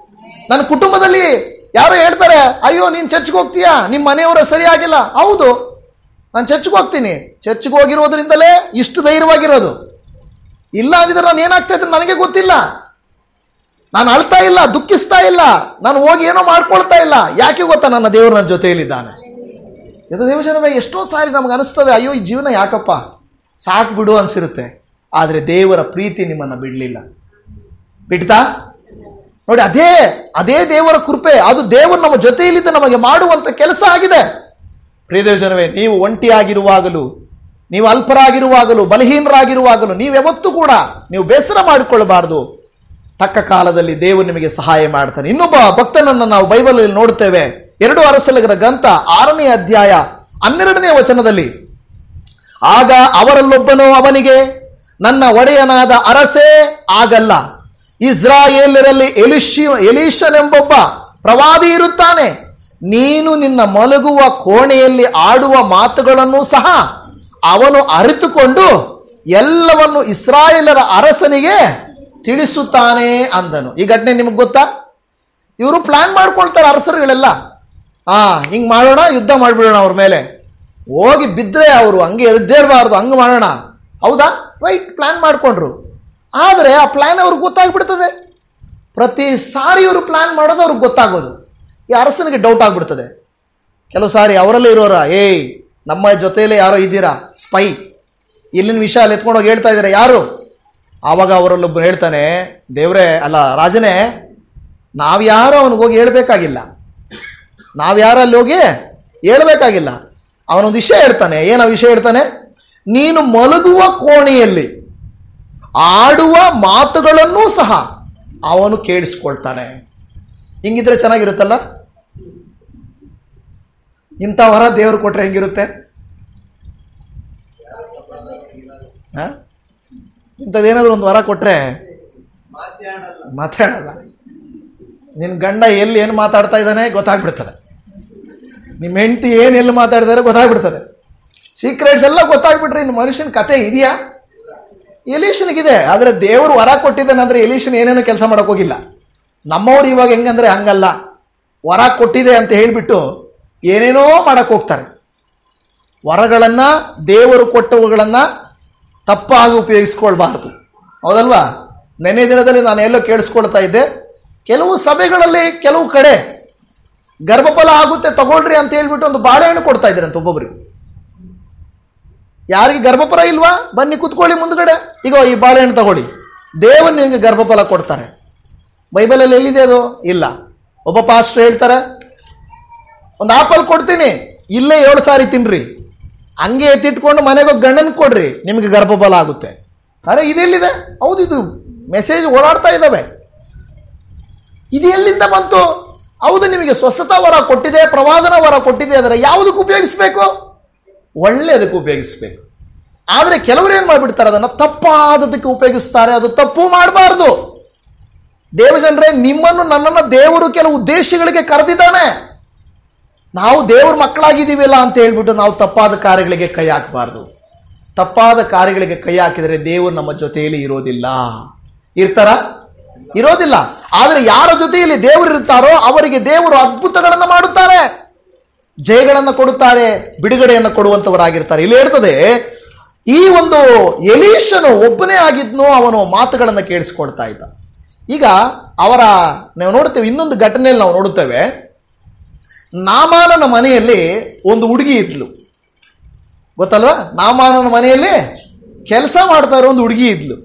ನನ್ನ ಕುಟುಂಬದಲ್ಲಿ ಯಾರೋ ಹೇಳ್ತಾರೆ, ಅಯ್ಯೋ ನೀನು ಚರ್ಚ್ಗೆ ಹೋಗ್ತೀಯಾ, ನಿಮ್ಮ ಮನೆಯವರು ಸರಿಯಾಗಿಲ್ಲ. ಹೌದು, ನಾನು ಚರ್ಚ್ಗೆ ಹೋಗ್ತೀನಿ. ಚರ್ಚ್ಗೆ ಹೋಗಿರೋದ್ರಿಂದಲೇ ಇಷ್ಟು ಧೈರ್ಯವಾಗಿರೋದು. ಇಲ್ಲ ಅಂದಿದ್ರೆ ನಾನು ಏನಾಗ್ತಾ ಇದ್ದೆ ನನಗೆ ಗೊತ್ತಿಲ್ಲ. ನಾನು ಅಳ್ತಾ ಇಲ್ಲ, ದುಃಖಿಸ್ತಾ ಇಲ್ಲ, ನಾನು ಹೋಗಿ ಏನೋ ಮಾಡ್ಕೊಳ್ತಾ ಇಲ್ಲ. ಯಾಕೆ ಗೊತ್ತಾ? ನನ್ನ ದೇವರು ನನ್ನ ಜೊತೆಯಲ್ಲಿದ್ದಾನೆ. ಇದು ದೇವಜನವೇ, ಎಷ್ಟೋ ಸಾರಿ ನಮ್ಗೆ ಅನಿಸ್ತದೆ, ಅಯ್ಯೋ ಈ ಜೀವನ ಯಾಕಪ್ಪ, ಸಾಕು ಬಿಡು ಅನಿಸಿರುತ್ತೆ. ಆದರೆ ದೇವರ ಪ್ರೀತಿ ನಿಮ್ಮನ್ನು ಬಿಡಲಿಲ್ಲ. ಬಿಡ್ತಾ ನೋಡಿ, ಅದೇ ದೇವರ ಕೃಪೆ, ಅದು ದೇವರು ನಮ್ಮ ಜೊತೆಯಲ್ಲಿದ್ದ ನಮಗೆ ಮಾಡುವಂಥ ಕೆಲಸ ಆಗಿದೆ. ಪ್ರಿಯ ದೇವಜನವೇ, ನೀವು ಒಂಟಿಯಾಗಿರುವಾಗಲೂ, ನೀವು ಅಲ್ಪರಾಗಿರುವಾಗಲೂ, ಬಲಹೀನರಾಗಿರುವಾಗಲೂ ನೀವು ಯಾವತ್ತೂ ಕೂಡ ನೀವು ಬೇಸರ ಮಾಡಿಕೊಳ್ಳಬಾರ್ದು. ತಕ್ಕ ಕಾಲದಲ್ಲಿ ದೇವರು ನಿಮಗೆ ಸಹಾಯ ಮಾಡ್ತಾನೆ. ಇನ್ನೊಬ್ಬ ಭಕ್ತನನ್ನು ನಾವು ಬೈಬಲಲ್ಲಿ ನೋಡ್ತೇವೆ. 2 ಅರಸಲಗರ ಗ್ರಂಥ 6ನೇ ಅಧ್ಯಾಯ 12ನೇ ವಚನದಲ್ಲಿ, ಆಗ ಅವರಲ್ಲೊಬ್ಬನು ಅವನಿಗೆ, ನನ್ನ ಒಡೆಯನಾದ ಅರಸೇ ಆಗಲ್ಲ, ಇಸ್ರಾಯೇಲರಲ್ಲಿ ಎಲೀಷನೆಂಬೊಬ್ಬ ಪ್ರವಾದಿ ಇರುತ್ತಾನೆ. ನೀನು ನಿನ್ನ ಮಲಗುವ ಕೋಣೆಯಲ್ಲಿ ಆಡುವ ಮಾತುಗಳನ್ನು ಸಹ ಅವನು ಅರಿತುಕೊಂಡು ಎಲ್ಲವನ್ನು ಇಸ್ರಾಯೇಲರ ಅರಸನಿಗೆ ತಿಳಿಸುತ್ತಾನೆ ಅಂದನು. ಈ ಘಟನೆ ನಿಮಗೆ ಗೊತ್ತಾ? ಇವರು ಪ್ಲಾನ್ ಮಾಡ್ಕೊಳ್ತಾರೆ ಅರಸರುಗಳೆಲ್ಲ. ಹಿಂಗೆ ಮಾಡೋಣ, ಯುದ್ಧ ಮಾಡಿಬಿಡೋಣ ಅವ್ರ ಮೇಲೆ, ಹೋಗಿ ಬಿದ್ದರೆ ಅವರು ಹಂಗೆ ಎದ್ದೇಳಬಾರ್ದು, ಹಂಗೆ ಮಾಡೋಣ. ಹೌದಾ? ರೈಟ್, ಪ್ಲಾನ್ ಮಾಡಿಕೊಂಡ್ರು. ಆದರೆ ಆ ಪ್ಲಾನ್ ಅವ್ರಿಗೆ ಗೊತ್ತಾಗ್ಬಿಡ್ತದೆ. ಪ್ರತಿ ಸಾರಿ ಇವರು ಪ್ಲಾನ್ ಮಾಡೋದು ಅವ್ರಿಗೆ ಗೊತ್ತಾಗೋದು. ಈ ಅರಸನಿಗೆ ಡೌಟ್ ಆಗ್ಬಿಡ್ತದೆ. ಕೆಲವು ಸಾರಿ ಅವರಲ್ಲೇ ಇರೋರ, ನಮ್ಮ ಜೊತೆಯಲ್ಲೇ ಯಾರೋ ಇದ್ದೀರಾ, ಸ್ಪೈ, ಇಲ್ಲಿನ ವಿಷಯ ಅಲ್ಲಿ ಎತ್ಕೊಂಡೋಗಿ ಹೇಳ್ತಾ ಇದ್ದಾರೆ ಯಾರು? ಆವಾಗ ಅವರಲ್ಲೊಬ್ಬರು ಹೇಳ್ತಾನೆ, ದೇವ್ರೇ ಅಲ್ಲ ರಾಜನೇ, ನಾವ್ಯಾರೋ ಅವನಿಗೆ ಹೋಗಿ ಹೇಳ್ಬೇಕಾಗಿಲ್ಲ, ನಾವ್ಯಾರೋ ಅಲ್ಲಿ ಹೋಗಿ ಹೇಳ್ಬೇಕಾಗಿಲ್ಲ. ಅವನೊಂದು ವಿಷಯ ಹೇಳ್ತಾನೆ. ಏನೋ ವಿಷಯ ಹೇಳ್ತಾನೆ? ನೀನು ಮಲಗುವ ಕೋಣೆಯಲ್ಲಿ ಆಡುವ ಮಾತುಗಳನ್ನೂ ಸಹ ಅವನು ಕೇಳಿಸ್ಕೊಳ್ತಾನೆ. ಹಿಂಗಿದ್ರೆ ಚೆನ್ನಾಗಿರುತ್ತಲ್ಲ. ಇಂಥ ವರ ದೇವರು ಕೊಟ್ರೆ ಹೆಂಗಿರುತ್ತೆ? ಇಂಥದ್ದೇನಾದ್ರು ಒಂದು ವರ ಕೊಟ್ರೆ ಮಾತಾಡಲ್ಲ. ನಿನ್ನ ಗಂಡ ಎಲ್ಲಿ ಏನು ಮಾತಾಡ್ತಾ ಇದ್ದಾನೆ ಗೊತ್ತಾಗ್ಬಿಡ್ತದೆ. ನಿಮ್ಮ ಹೆಂಡತಿ ಎಲ್ಲಿ ಮಾತಾಡ್ತಾರೆ ಗೊತ್ತಾಗ್ಬಿಡ್ತದೆ. ಸೀಕ್ರೆಟ್ಸ್ ಎಲ್ಲ ಗೊತ್ತಾಗ್ಬಿಟ್ರೆ ಇನ್ನು ಮನುಷ್ಯನ ಕತೆ ಇದೆಯಾ? ಎಲೀಷನ್ಗಿದೆ. ಆದರೆ ದೇವರು ವರ ಕೊಟ್ಟಿದ್ದಾನೆ ಅಂದರೆ ಎಲೀಷನ್ ಏನೇನೋ ಕೆಲಸ ಮಾಡೋಕೆ ಹೋಗಿಲ್ಲ. ನಮ್ಮವ್ರು ಇವಾಗ ಹೆಂಗಂದ್ರೆ ಹಂಗಲ್ಲ. ವರ ಕೊಟ್ಟಿದೆ ಅಂತ ಹೇಳಿಬಿಟ್ಟು ಏನೇನೋ ಮಾಡಕ್ಕೆ ಹೋಗ್ತಾರೆ. ವರಗಳನ್ನು, ದೇವರು ಕೊಟ್ಟವುಗಳನ್ನು ತಪ್ಪಾಗಿ ಉಪಯೋಗಿಸ್ಕೊಳ್ಬಾರ್ದು. ಹೌದಲ್ವಾ? ನೆನ್ನೆ ದಿನದಲ್ಲಿ ನಾನು ಎಲ್ಲೋ ಕೇಳಿಸ್ಕೊಳ್ತಾ ಇದ್ದೆ, ಕೆಲವು ಸಭೆಗಳಲ್ಲಿ ಕೆಲವು ಕಡೆ ಗರ್ಭಫಲ ಆಗುತ್ತೆ ತಗೊಳ್ರಿ ಅಂತ ಹೇಳ್ಬಿಟ್ಟು ಒಂದು ಬಾಳೆಹಣ್ಣು ಕೊಡ್ತಾ ಇದ್ದಾರೆ ಅಂತ ಒಬ್ಬೊಬ್ಬರಿಗೆ. ಯಾರಿಗೆ ಗರ್ಭಫಲ ಇಲ್ವಾ ಬನ್ನಿ ಕೂತ್ಕೊಳ್ಳಿ ಮುಂದ್ಗಡೆ, ಈಗ ಈ ಬಾಳೆಹಣ್ಣು ತಗೊಳ್ಳಿ, ದೇವರು ನಿಮಗೆ ಗರ್ಭಫಲ ಕೊಡ್ತಾರೆ. ಬೈಬಲಲ್ಲಿ ಎಲ್ಲಿದೆ ಅದು? ಇಲ್ಲ. ಒಬ್ಬ ಪಾಸ್ಟರ್ ಹೇಳ್ತಾರೆ, ಒಂದು ಆಪಲ್ ಕೊಡ್ತೀನಿ, ಇಲ್ಲೇ 7 ಸಾರಿ ತಿನ್ರಿ, ಹಂಗೆ ಎತ್ತಿಟ್ಕೊಂಡು ಮನೆಗೆ ಗಂಡನ ಕೊಡ್ರಿ, ನಿಮಗೆ ಗರ್ಭಫಲ ಆಗುತ್ತೆ. ಅರೆ ಇದೆಲ್ಲಿದೆ? ಹೌದು, ಇದು ಮೆಸೇಜ್ ಓಡಾಡ್ತಾ ಇದ್ದಾವೆ. ಇದು ಎಲ್ಲಿಂದ ಬಂತು? ಹೌದು, ನಿಮಗೆ ಸ್ವಸ್ಥತಾ ವರ ಕೊಟ್ಟಿದೆ, ಪ್ರವಾದನ ವರ ಕೊಟ್ಟಿದೆ, ಆದರೆ ಯಾವುದಕ್ಕೆ ಉಪಯೋಗಿಸ್ಬೇಕು? ಒಳ್ಳೆಯದಕ್ಕೆ ಉಪಯೋಗಿಸ್ಬೇಕು. ಆದರೆ ಕೆಲವರು ಏನು ಮಾಡಿಬಿಡ್ತಾರೆ, ಅದನ್ನು ತಪ್ಪಾದದಕ್ಕೆ ಉಪಯೋಗಿಸ್ತಾರೆ. ಅದು ತಪ್ಪು ಮಾಡಬಾರ್ದು. ದೇವಜನರೇ, ನಿಮ್ಮನ್ನು ನನ್ನನ್ನು ದೇವರು ಕೆಲವು ಉದ್ದೇಶಗಳಿಗೆ ಕರೆದಿದ್ದಾನೆ. ನಾವು ದೇವ್ರ ಮಕ್ಕಳಾಗಿದ್ದೀವಿಲ್ಲ ಅಂತ ಹೇಳ್ಬಿಟ್ಟು ನಾವು ತಪ್ಪಾದ ಕಾರ್ಯಗಳಿಗೆ ಕೈ ಹಾಕಬಾರ್ದು. ತಪ್ಪಾದ ಕಾರ್ಯಗಳಿಗೆ ಕೈ ಹಾಕಿದರೆ ದೇವರು ನಮ್ಮ ಜೊತೆಯಲ್ಲಿ ಇರೋದಿಲ್ಲ. ಇರ್ತಾರ? ಇರೋದಿಲ್ಲ. ಆದರೆ ಯಾರ ಜೊತೆಯಲ್ಲಿ ದೇವರು ಇರ್ತಾರೋ ಅವರಿಗೆ ದೇವರು ಅದ್ಭುತಗಳನ್ನು ಮಾಡುತ್ತಾರೆ. ಜಯಗಳನ್ನು ಕೊಡುತ್ತಾರೆ, ಬಿಡುಗಡೆಯನ್ನು ಕೊಡುವಂಥವರಾಗಿರ್ತಾರೆ. ಇಲ್ಲಿ ಹೇಳ್ತದೆ, ಈ ಒಂದು ಎಲೀಷನು ಒಬ್ಬನೇ ಆಗಿದ್ನು, ಅವನು ಮಾತುಗಳನ್ನು ಕೇಳಿಸ್ಕೊಳ್ತಾ ಇದ್ದ. ಈಗ ನಾವು ನೋಡ್ತೇವೆ, ಇನ್ನೊಂದು ಘಟನೆಯಲ್ಲಿ ನಾವು ನೋಡುತ್ತೇವೆ, ನಾಮಾನನ ಮನೆಯಲ್ಲಿ ಒಂದು ಹುಡುಗಿ ಇದ್ಲು, ಗೊತ್ತಲ್ವಾ? ನಾಮಾನನ ಮನೆಯಲ್ಲಿ ಕೆಲಸ ಮಾಡ್ತಾ ಇರೋ ಒಂದು ಹುಡುಗಿ ಇದ್ಲು.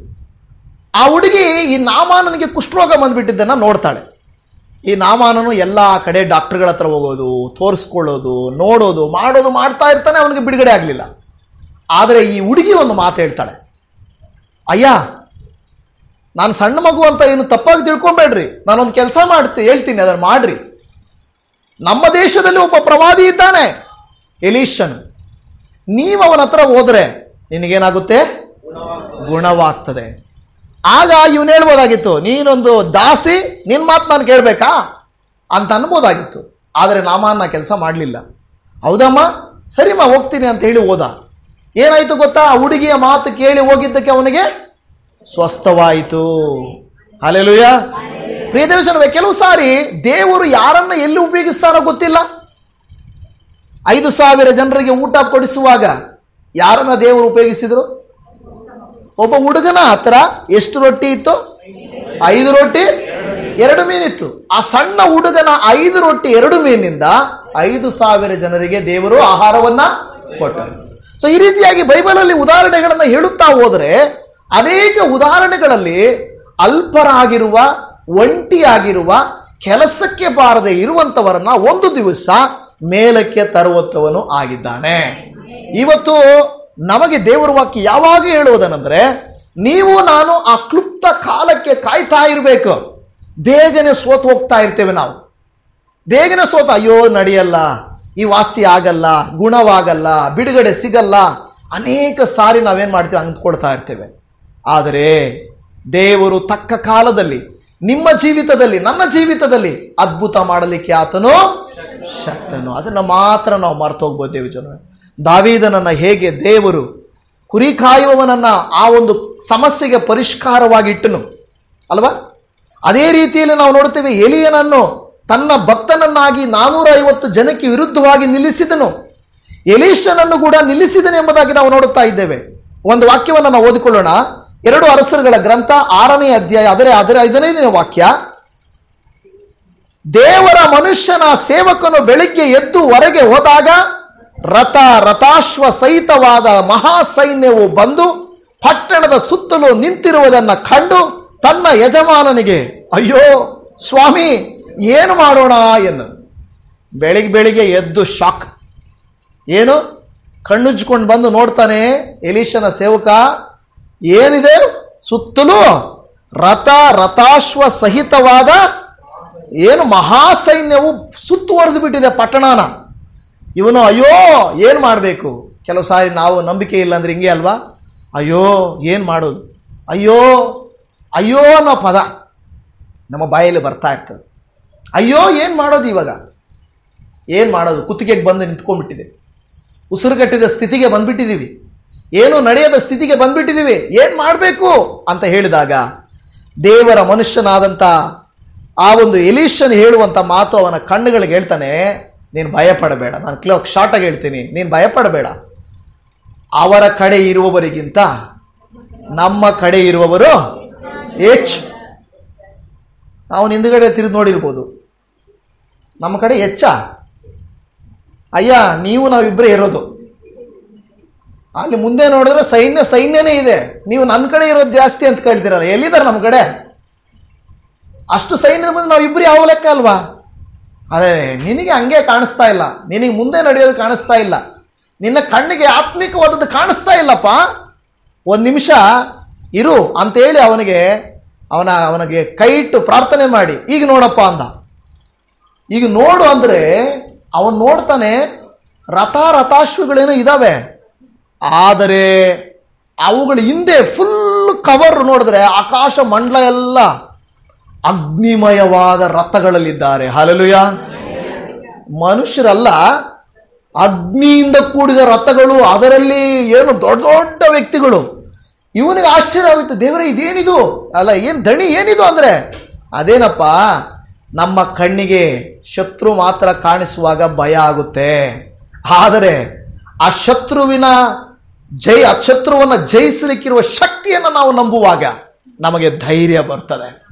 ಆ ಹುಡುಗಿ ಈ ನಾಮಾನನಿಗೆ ಕುಷ್ಠರೋಗ ಬಂದ್ಬಿಟ್ಟಿದ್ದನ್ನು ನೋಡ್ತಾಳೆ. ಈ ನಾಮಾನನು ಎಲ್ಲ ಕಡೆ ಡಾಕ್ಟರ್ಗಳ ಹತ್ರ ಹೋಗೋದು, ತೋರಿಸ್ಕೊಳ್ಳೋದು, ನೋಡೋದು, ಮಾಡ್ತಾ ಇರ್ತಾನೆ, ಅವನಿಗೆ ಬಿಡುಗಡೆ ಆಗಲಿಲ್ಲ. ಆದರೆ ಈ ಹುಡುಗಿ ಒಂದು ಮಾತು ಹೇಳ್ತಾಳೆ, ಅಯ್ಯ, ನಾನು ಸಣ್ಣ ಮಗು ಅಂತ ಏನು ತಪ್ಪಾಗಿ ತಿಳ್ಕೊಬೇಡ್ರಿ, ನಾನೊಂದು ಕೆಲಸ ಹೇಳ್ತೀನಿ, ಅದನ್ನು ಮಾಡ್ರಿ. ನಮ್ಮ ದೇಶದಲ್ಲಿ ಒಬ್ಬ ಪ್ರವಾದಿ ಇದ್ದಾನೆ, ಎಲೀಷನ್. ನೀವು ಅವನ ಹತ್ರ ಹೋದ್ರೆ ನಿನಗೇನಾಗುತ್ತೆ? ಗುಣವಾಗ್ತದೆ. ಆಗ ಇವನು ಹೇಳ್ಬೋದಾಗಿತ್ತು, ನೀನೊಂದು ದಾಸಿ, ನಿನ್ನ ಮಾತು ನಾನು ಕೇಳಬೇಕಾ ಅಂತ ಅನ್ಬೋದಾಗಿತ್ತು. ಆದರೆ ನಾಮಾನ ಕೆಲಸ ಮಾಡಲಿಲ್ಲ. ಹೌದಮ್ಮ, ಸರಿಮ್ಮ, ಹೋಗ್ತೀನಿ ಅಂತ ಹೇಳಿ ಹೋದ. ಏನಾಯ್ತು ಗೊತ್ತಾ? ಆ ಹುಡುಗಿಯ ಮಾತು ಕೇಳಿ ಹೋಗಿದ್ದಕ್ಕೆ ಅವನಿಗೆ ಸ್ವಸ್ಥವಾಯಿತು. ಹಲ್ಲೆಲೂಯಾ. ಪ್ರಿಯ ದೇವಜನವೇ, ಕೆಲವು ಸಾರಿ ದೇವರು ಯಾರನ್ನ ಎಲ್ಲಿ ಉಪಯೋಗಿಸ್ತಾರೋ ಗೊತ್ತಿಲ್ಲ. 5,000 ಜನರಿಗೆ ಊಟ ಕೊಡಿಸುವಾಗ ಯಾರನ್ನ ದೇವರು ಉಪಯೋಗಿಸಿದ್ರು? ಒಬ್ಬ ಹುಡುಗನ ಹತ್ರ ಎಷ್ಟು ರೊಟ್ಟಿ ಇತ್ತು? 5 ರೊಟ್ಟಿ 2 ಮೀನಿತ್ತು. ಆ ಸಣ್ಣ ಹುಡುಗನ 5 ರೊಟ್ಟಿ 2 ಮೀನಿಂದ 5,000 ಜನರಿಗೆ ದೇವರು ಆಹಾರವನ್ನ ಕೊಟ್ಟರು. ಸೊ ಈ ರೀತಿಯಾಗಿ ಬೈಬಲಲ್ಲಿ ಉದಾಹರಣೆಗಳನ್ನು ಹೇಳುತ್ತಾ ಹೋದರೆ ಅನೇಕ ಉದಾಹರಣೆಗಳಲ್ಲಿ ಅಲ್ಪರಾಗಿರುವ, ಒಂಟಿಯಾಗಿರುವ, ಕೆಲಸಕ್ಕೆ ಬಾರದೆ ಇರುವಂತವರನ್ನ ಒಂದು ದಿವಸ ಮೇಲಕ್ಕೆ ತರುವಂತವನು ಆಗಿದ್ದಾನೆ. ಇವತ್ತು ನಮಗೆ ದೇವರ ವಾಕ್ಯ ಯಾವಾಗ ಹೇಳುವುದನೆಂದ್ರೆ, ನೀವು ನಾನು ಆ ಕ್ಲುಪ್ತ ಕಾಲಕ್ಕೆ ಕಾಯ್ತಾ ಇರಬೇಕು. ಬೇಗನೆ ಸೋತು ಹೋಗ್ತಾ ಇರ್ತೇವೆ ನಾವು. ಬೇಗನೆ ಸೋತ, ಅಯ್ಯೋ ನಡೆಯಲ್ಲ, ಈ ವಾಸಿ ಆಗಲ್ಲ, ಗುಣವಾಗಲ್ಲ, ಬಿಡುಗಡೆ ಸಿಗಲ್ಲ, ಅನೇಕ ಸಾರಿ ನಾವೇನ್ ಮಾಡ್ತೀವಿ, ಅಂದ್ಕೊಳ್ತಾ ಇರ್ತೇವೆ. ಆದರೆ ದೇವರು ತಕ್ಕ ಕಾಲದಲ್ಲಿ ನಿಮ್ಮ ಜೀವಿತದಲ್ಲಿ, ನನ್ನ ಜೀವಿತದಲ್ಲಿ ಅದ್ಭುತ ಮಾಡಲಿಕ್ಕೆ ಆತನು ಶಕ್ತನು. ಅದನ್ನ ಮಾತ್ರ ನಾವು ಮರೆತು ಹೋಗ್ಬೋದು. ದೇವಜನವೇ, ದಾವೀದನನ್ನ ಹೇಗೆ ದೇವರು ಕುರಿ ಕಾಯುವವನನ್ನ ಆ ಒಂದು ಸಮಸ್ಯೆಗೆ ಪರಿಷ್ಕಾರವಾಗಿ ಇಟ್ಟನು ಅಲ್ವಾ? ಅದೇ ರೀತಿಯಲ್ಲಿ ನಾವು ನೋಡ್ತೇವೆ, ಎಲಿಯನನ್ನು ತನ್ನ ಭಕ್ತನನ್ನಾಗಿ 450 ಜನಕ್ಕೆ ವಿರುದ್ಧವಾಗಿ ನಿಲ್ಲಿಸಿದನು. ಎಲೀಷನನ್ನು ಕೂಡ ನಿಲ್ಲಿಸಿದನು ಎಂಬುದಾಗಿ ನಾವು ನೋಡುತ್ತಾ ಇದ್ದೇವೆ. ಒಂದು ವಾಕ್ಯವನ್ನು ನಾವು ಓದಿಕೊಳ್ಳೋಣ. 2 ಅರಸರುಗಳ ಗ್ರಂಥ 6ನೇ ಅಧ್ಯಾಯ ಅದರ 15ನೇ ವಾಕ್ಯ. ದೇವರ ಮನುಷ್ಯನ ಸೇವಕನು ಬೆಳಿಗ್ಗೆ ಎದ್ದು ಹೊರಗೆ ಹೋದಾಗ ರಥಾಶ್ವ ಸಹಿತವಾದ ಮಹಾಸೈನ್ಯವು ಬಂದು ಪಟ್ಟಣದ ಸುತ್ತಲೂ ನಿಂತಿರುವುದನ್ನು ಕಂಡು ತನ್ನ ಯಜಮಾನನಿಗೆ, ಅಯ್ಯೋ ಸ್ವಾಮಿ, ಏನು ಮಾಡೋಣ ಎಂದು ಬೆಳಿಗ್ಗೆ ಎದ್ದು ಶಾಕ್. ಏನು? ಕಣ್ಣುಜ್ಕೊಂಡು ಬಂದು ನೋಡ್ತಾನೆ ಎಲೀಷನ ಸೇವಕ, ಏನಿದೆ ಸುತ್ತಲೂ ರಥಾಶ್ವ ಸಹಿತವಾದ ಏನು ಮಹಾಸೈನ್ಯವು ಸುತ್ತುವರೆದು ಬಿಟ್ಟಿದೆ ಪಟ್ಟಣನ. ಇವನು ಅಯ್ಯೋ ಏನು ಮಾಡಬೇಕು? ಕೆಲವು ಸಾರಿ ನಾವು ನಂಬಿಕೆ ಇಲ್ಲ ಅಂದ್ರೆ ಹಿಂಗೆ ಅಲ್ವಾ? ಅಯ್ಯೋ ಏನು ಮಾಡೋದು, ಅಯ್ಯೋ ಅಯ್ಯೋ ಅನ್ನೋ ಪದ ನಮ್ಮ ಬಾಯಲ್ಲಿ ಬರ್ತಾ ಇರ್ತದೆ. ಅಯ್ಯೋ ಏನು ಮಾಡೋದು, ಇವಾಗ ಏನು ಮಾಡೋದು? ಕುತ್ತಿಗೆಗೆ ಬಂದು ನಿಂತ್ಕೊಂಡ್ಬಿಟ್ಟಿದೆ, ಉಸಿರುಗಟ್ಟಿದ ಸ್ಥಿತಿಗೆ ಬಂದ್ಬಿಟ್ಟಿದ್ದೀವಿ, ಏನು ನಡೆಯದ ಸ್ಥಿತಿಗೆ ಬಂದ್ಬಿಟ್ಟಿದ್ದೀವಿ, ಏನು ಮಾಡಬೇಕು ಅಂತ ಹೇಳಿದಾಗ ದೇವರ ಮನುಷ್ಯನಾದಂಥ ಆ ಒಂದು ಎಲೀಷನ್ ಹೇಳುವಂಥ ಮಾತು ಅವನ ಕಣ್ಣುಗಳಿಗೆ ಹೇಳ್ತಾನೆ, ನೀನು ಭಯಪಡಬೇಡ. ನಾನು ಶಾರ್ಟಾಗಿ ಹೇಳ್ತೀನಿ, ನೀನು ಭಯಪಡಬೇಡ. ಅವರ ಕಡೆ ಇರುವವರಿಗಿಂತ ನಮ್ಮ ಕಡೆ ಇರುವವರು ಹೆಚ್ಚು. ಅವನು ಹಿಂದುಗಡೆ ತಿರುಗಿ ನೋಡಿರ್ಬೋದು, ನಮ್ಮ ಕಡೆ ಹೆಚ್ಚ? ಅಯ್ಯ, ನೀವು ನಾವಿಬ್ಬರೇ ಇರೋದು. ಅಲ್ಲಿ ಮುಂದೆ ನೋಡಿದ್ರೆ ಸೈನ್ಯನೇ ಇದೆ, ನೀವು ನನ್ನ ಕಡೆ ಇರೋದು ಜಾಸ್ತಿ ಅಂತ ಕೇಳ್ತೀರಲ್ಲ, ಎಲ್ಲಿದ್ದಾರೆ ನಮ್ಮ ಕಡೆ? ಅಷ್ಟು ಸೈನ್ಯದ ಮುಂದೆ ನಾವಿಬ್ಬರು ಯಾವ ಲೆಕ್ಕ ಅಲ್ವಾ? ಅದೇ ನಿನಗೆ ಹಂಗೆ ಕಾಣಿಸ್ತಾ ಇಲ್ಲ, ನಿನಗೆ ಮುಂದೆ ನಡೆಯೋದು ಕಾಣಿಸ್ತಾ ಇಲ್ಲ, ನಿನ್ನ ಕಣ್ಣಿಗೆ ಆತ್ಮಿಕವಾದದ್ದು ಕಾಣಿಸ್ತಾ ಇಲ್ಲಪ್ಪ. ಒಂದು ನಿಮಿಷ ಇರು ಅಂತೇಳಿ ಅವನಿಗೆ ಕೈ ಇಟ್ಟು ಪ್ರಾರ್ಥನೆ ಮಾಡಿ, ಈಗ ನೋಡಪ್ಪ ಅಂದ. ಈಗ ನೋಡು ಅಂದರೆ ಅವನು ನೋಡ್ತಾನೆ, ರಥಾಶ್ವಗಳೇನೋ ಇದಾವೆ, ಆದರೆ ಅವುಗಳ ಹಿಂದೆ ಫುಲ್ ಕವರ್ ನೋಡಿದ್ರೆ ಆಕಾಶ ಮಂಡಲ ಎಲ್ಲ ಅಗ್ನಿಮಯವಾದ ರಥಗಳಲ್ಲಿದ್ದಾರೆ. ಹಲ್ಲೆಲೂಯಾ. ಮನುಷ್ಯರಲ್ಲ, ಅಗ್ನಿಯಿಂದ ಕೂಡಿದ ರಥಗಳು, ಅದರಲ್ಲಿ ಏನು ದೊಡ್ಡ ದೊಡ್ಡ ವ್ಯಕ್ತಿಗಳು. ಇವನಿಗೆ ಆಶ್ಚರ್ಯ ಆಗುತ್ತೆ, ದೇವರೇ ಇದೇನಿದು? ಅಲ್ಲ, ಏನು ದಣಿ ಏನಿದು ಅಂದ್ರೆ, ಅದೇನಪ್ಪ, ನಮ್ಮ ಕಣ್ಣಿಗೆ ಶತ್ರು ಮಾತ್ರ ಕಾಣಿಸುವಾಗ ಭಯ ಆಗುತ್ತೆ. ಆದರೆ ಆ ಶತ್ರುವನ್ನು ಜಯಿಸಲಿಕ್ಕಿರುವ ಶಕ್ತಿಯನ್ನು ನಾವು ನಂಬುವಾಗ ನಮಗೆ ಧೈರ್ಯ ಬರ್ತದೆ.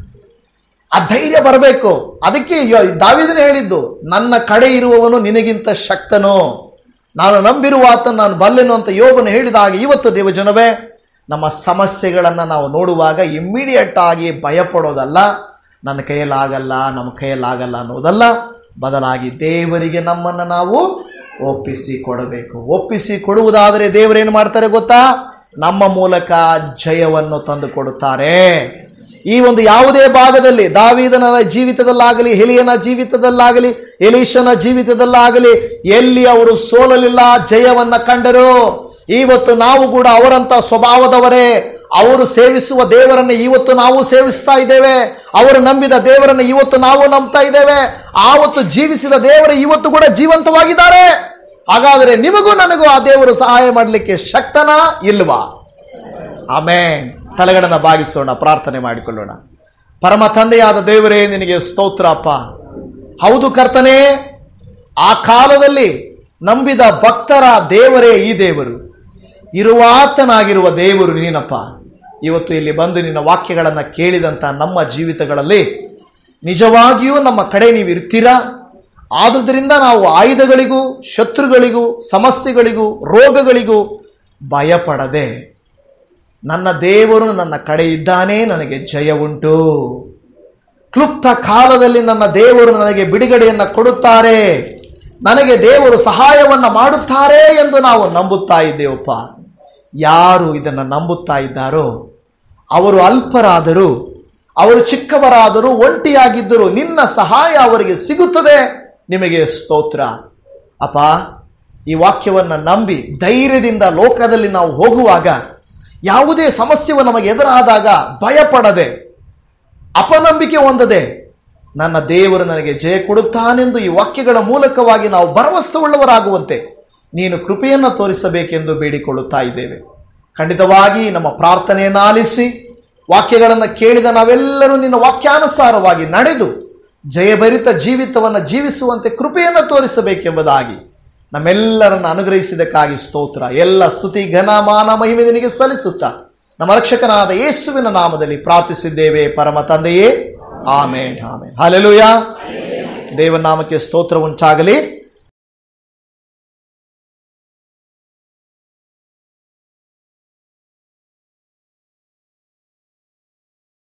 ಆ ಧೈರ್ಯ ಬರಬೇಕು. ಅದಕ್ಕೆ ದಾವೀದನು ಹೇಳಿದ್ದು, ನನ್ನ ಕಡೆ ಇರುವವನು ನಿನಗಿಂತ ಶಕ್ತನು, ನಾನು ನಂಬಿರುವ ಆತನು ನಾನು ಬಲ್ಲೆನು ಅಂತ ಯೋಬನು ಹೇಳಿದಾಗ, ಇವತ್ತು ದೇವಜನವೇ, ನಮ್ಮ ಸಮಸ್ಯೆಗಳನ್ನು ನಾವು ನೋಡುವಾಗ ಇಮ್ಮಿಡಿಯೇಟ್ ಆಗಿ ಭಯಪಡೋದಲ್ಲ, ನನ್ನ ಕೈಯಲ್ಲಾಗಲ್ಲ, ನಮ್ಮ ಕೈಯಲ್ಲಾಗಲ್ಲ ಅನ್ನೋದಲ್ಲ, ಬದಲಾಗಿ ದೇವರಿಗೆ ನಮ್ಮನ್ನು ನಾವು ಒಪ್ಪಿಸಿ ಕೊಡಬೇಕು. ಒಪ್ಪಿಸಿ ಕೊಡುವುದಾದರೆ ದೇವರೇನು ಮಾಡ್ತಾರೆ ಗೊತ್ತಾ? ನಮ್ಮ ಮೂಲಕ ಜಯವನ್ನು ತಂದು ಕೊಡುತ್ತಾರೆ. ಈ ಒಂದು ಯಾವುದೇ ಭಾಗದಲ್ಲಿ, ದಾವೀದನ ಜೀವಿತದಲ್ಲಾಗಲಿ, ಎಲಿಯನ ಜೀವಿತದಲ್ಲಾಗಲಿ, ಎಲೀಷನ ಜೀವಿತದಲ್ಲಾಗಲಿ, ಎಲ್ಲಿ ಅವರು ಸೋಲಲಿಲ್ಲ, ಜಯವನ್ನ ಕಂಡರು. ಇವತ್ತು ನಾವು ಕೂಡ ಅವರಂತ ಸ್ವಭಾವದವರೇ. ಅವರು ಸೇವಿಸುವ ದೇವರನ್ನು ಇವತ್ತು ನಾವು ಸೇವಿಸ್ತಾ ಇದ್ದೇವೆ. ಅವರು ನಂಬಿದ ದೇವರನ್ನು ಇವತ್ತು ನಾವು ನಂಬ್ತಾ ಇದ್ದೇವೆ. ಆವತ್ತು ಜೀವಿಸಿದ ದೇವರು ಇವತ್ತು ಕೂಡ ಜೀವಂತವಾಗಿದ್ದಾರೆ. ಹಾಗಾದರೆ ನಿಮಗೂ ನನಗೂ ಆ ದೇವರು ಸಹಾಯ ಮಾಡಲಿಕ್ಕೆ ಶಕ್ತನಾ ಇಲ್ವಾ? ಆಮೆನ್. ತಲೆಗಳನ್ನು ಬಾಗಿಸೋಣ, ಪ್ರಾರ್ಥನೆ ಮಾಡಿಕೊಳ್ಳೋಣ. ಪರಮ ತಂದೆಯಾದ ದೇವರೇ, ನಿನಗೆ ಸ್ತೋತ್ರ ಅಪ್ಪ. ಹೌದು ಕರ್ತನೇ, ಆ ಕಾಲದಲ್ಲಿ ನಂಬಿದ ಭಕ್ತರ ದೇವರೇ ಈ ದೇವರು, ಇರುವಾತನಾಗಿರುವ ದೇವರು ನೀನಪ್ಪ. ಇವತ್ತು ಇಲ್ಲಿ ಬಂದು ನಿನ್ನ ವಾಕ್ಯಗಳನ್ನು ಕೇಳಿದಂಥ ನಮ್ಮ ಜೀವಿತಗಳಲ್ಲಿ ನಿಜವಾಗಿಯೂ ನಮ್ಮ ಕಡೆ ನೀವು ಇರ್ತೀರಾ. ಆದುದರಿಂದ ನಾವು ಆಯುಧಗಳಿಗೂ, ಶತ್ರುಗಳಿಗೂ, ಸಮಸ್ಯೆಗಳಿಗೂ, ರೋಗಗಳಿಗೂ ಭಯಪಡದೆ, ನನ್ನ ದೇವರು ನನ್ನ ಕಡೆ ಇದ್ದಾನೆ, ನನಗೆ ಜಯ ಉಂಟು, ಕ್ಲುಪ್ತ ಕಾಲದಲ್ಲಿ ನನ್ನ ದೇವರು ನನಗೆ ಬಿಡುಗಡೆಯನ್ನು ಕೊಡುತ್ತಾರೆ, ನನಗೆ ದೇವರು ಸಹಾಯವನ್ನು ಮಾಡುತ್ತಾರೆ ಎಂದು ನಾವು ನಂಬುತ್ತಾ ಇದ್ದೇವಪ್ಪ. ಯಾರು ಇದನ್ನು ನಂಬುತ್ತಾ ಇದ್ದಾರೋ ಅವರು ಅಲ್ಪರಾದರೂ, ಅವರು ಚಿಕ್ಕವರಾದರೂ, ಒಂಟಿಯಾಗಿದ್ದರೂ ನಿನ್ನ ಸಹಾಯ ಅವರಿಗೆ ಸಿಗುತ್ತದೆ. ನಿಮಗೆ ಸ್ತೋತ್ರ ಅಪ್ಪ. ಈ ವಾಕ್ಯವನ್ನು ನಂಬಿ ಧೈರ್ಯದಿಂದ ಲೋಕದಲ್ಲಿ ನಾವು ಹೋಗುವಾಗ, ಯಾವುದೇ ಸಮಸ್ಯೆಯು ನಮಗೆ ಎದುರಾದಾಗ ಭಯಪಡದೆ, ಅಪನಂಬಿಕೆ ಹೊಂದದೆ, ನನ್ನ ದೇವರು ನನಗೆ ಜಯ ಕೊಡುತ್ತಾನೆಂದು ಈ ವಾಕ್ಯಗಳ ಮೂಲಕವಾಗಿ ನಾವು ಭರವಸೆ ಉಳ್ಳವರಾಗುವಂತೆ ನೀನು ಕೃಪೆಯನ್ನು ತೋರಿಸಬೇಕೆಂದು ಬೇಡಿಕೊಳ್ಳುತ್ತಾ ಇದ್ದೇವೆ. ಖಂಡಿತವಾಗಿ ನಮ್ಮ ಪ್ರಾರ್ಥನೆಯನ್ನು ಆಲಿಸಿ, ವಾಕ್ಯಗಳನ್ನು ಕೇಳಿದ ನಾವೆಲ್ಲರೂ ನಿನ್ನ ವಾಕ್ಯಾನುಸಾರವಾಗಿ ನಡೆದು ಜಯಭರಿತ ಜೀವಿತವನ್ನು ಜೀವಿಸುವಂತೆ ಕೃಪೆಯನ್ನು ತೋರಿಸಬೇಕೆಂಬುದಾಗಿ ನಮ್ಮೆಲ್ಲರನ್ನು ಅನುಗ್ರಹಿಸಿದಕ್ಕಾಗಿ ಸ್ತೋತ್ರ. ಎಲ್ಲ ಸ್ತುತಿ, ಘನ, ಮಾನ, ಮಹಿಮೆ ನಿನಗೆ ಸಲ್ಲಿಸುತ್ತಾ ನಮ್ಮ ರಕ್ಷಕನಾದ ಯೇಸುವಿನ ನಾಮದಲ್ಲಿ ಪ್ರಾರ್ಥಿಸಿದ್ದೇವೆ ಪರಮ ತಂದೆಯೇ. ಆಮೇನ್, ಆಮೇನ್. ಹಲ್ಲೆಲೂಯಾ. ದೇವರ ನಾಮಕ್ಕೆ ಸ್ತೋತ್ರ ಉಂಟಾಗಲಿ.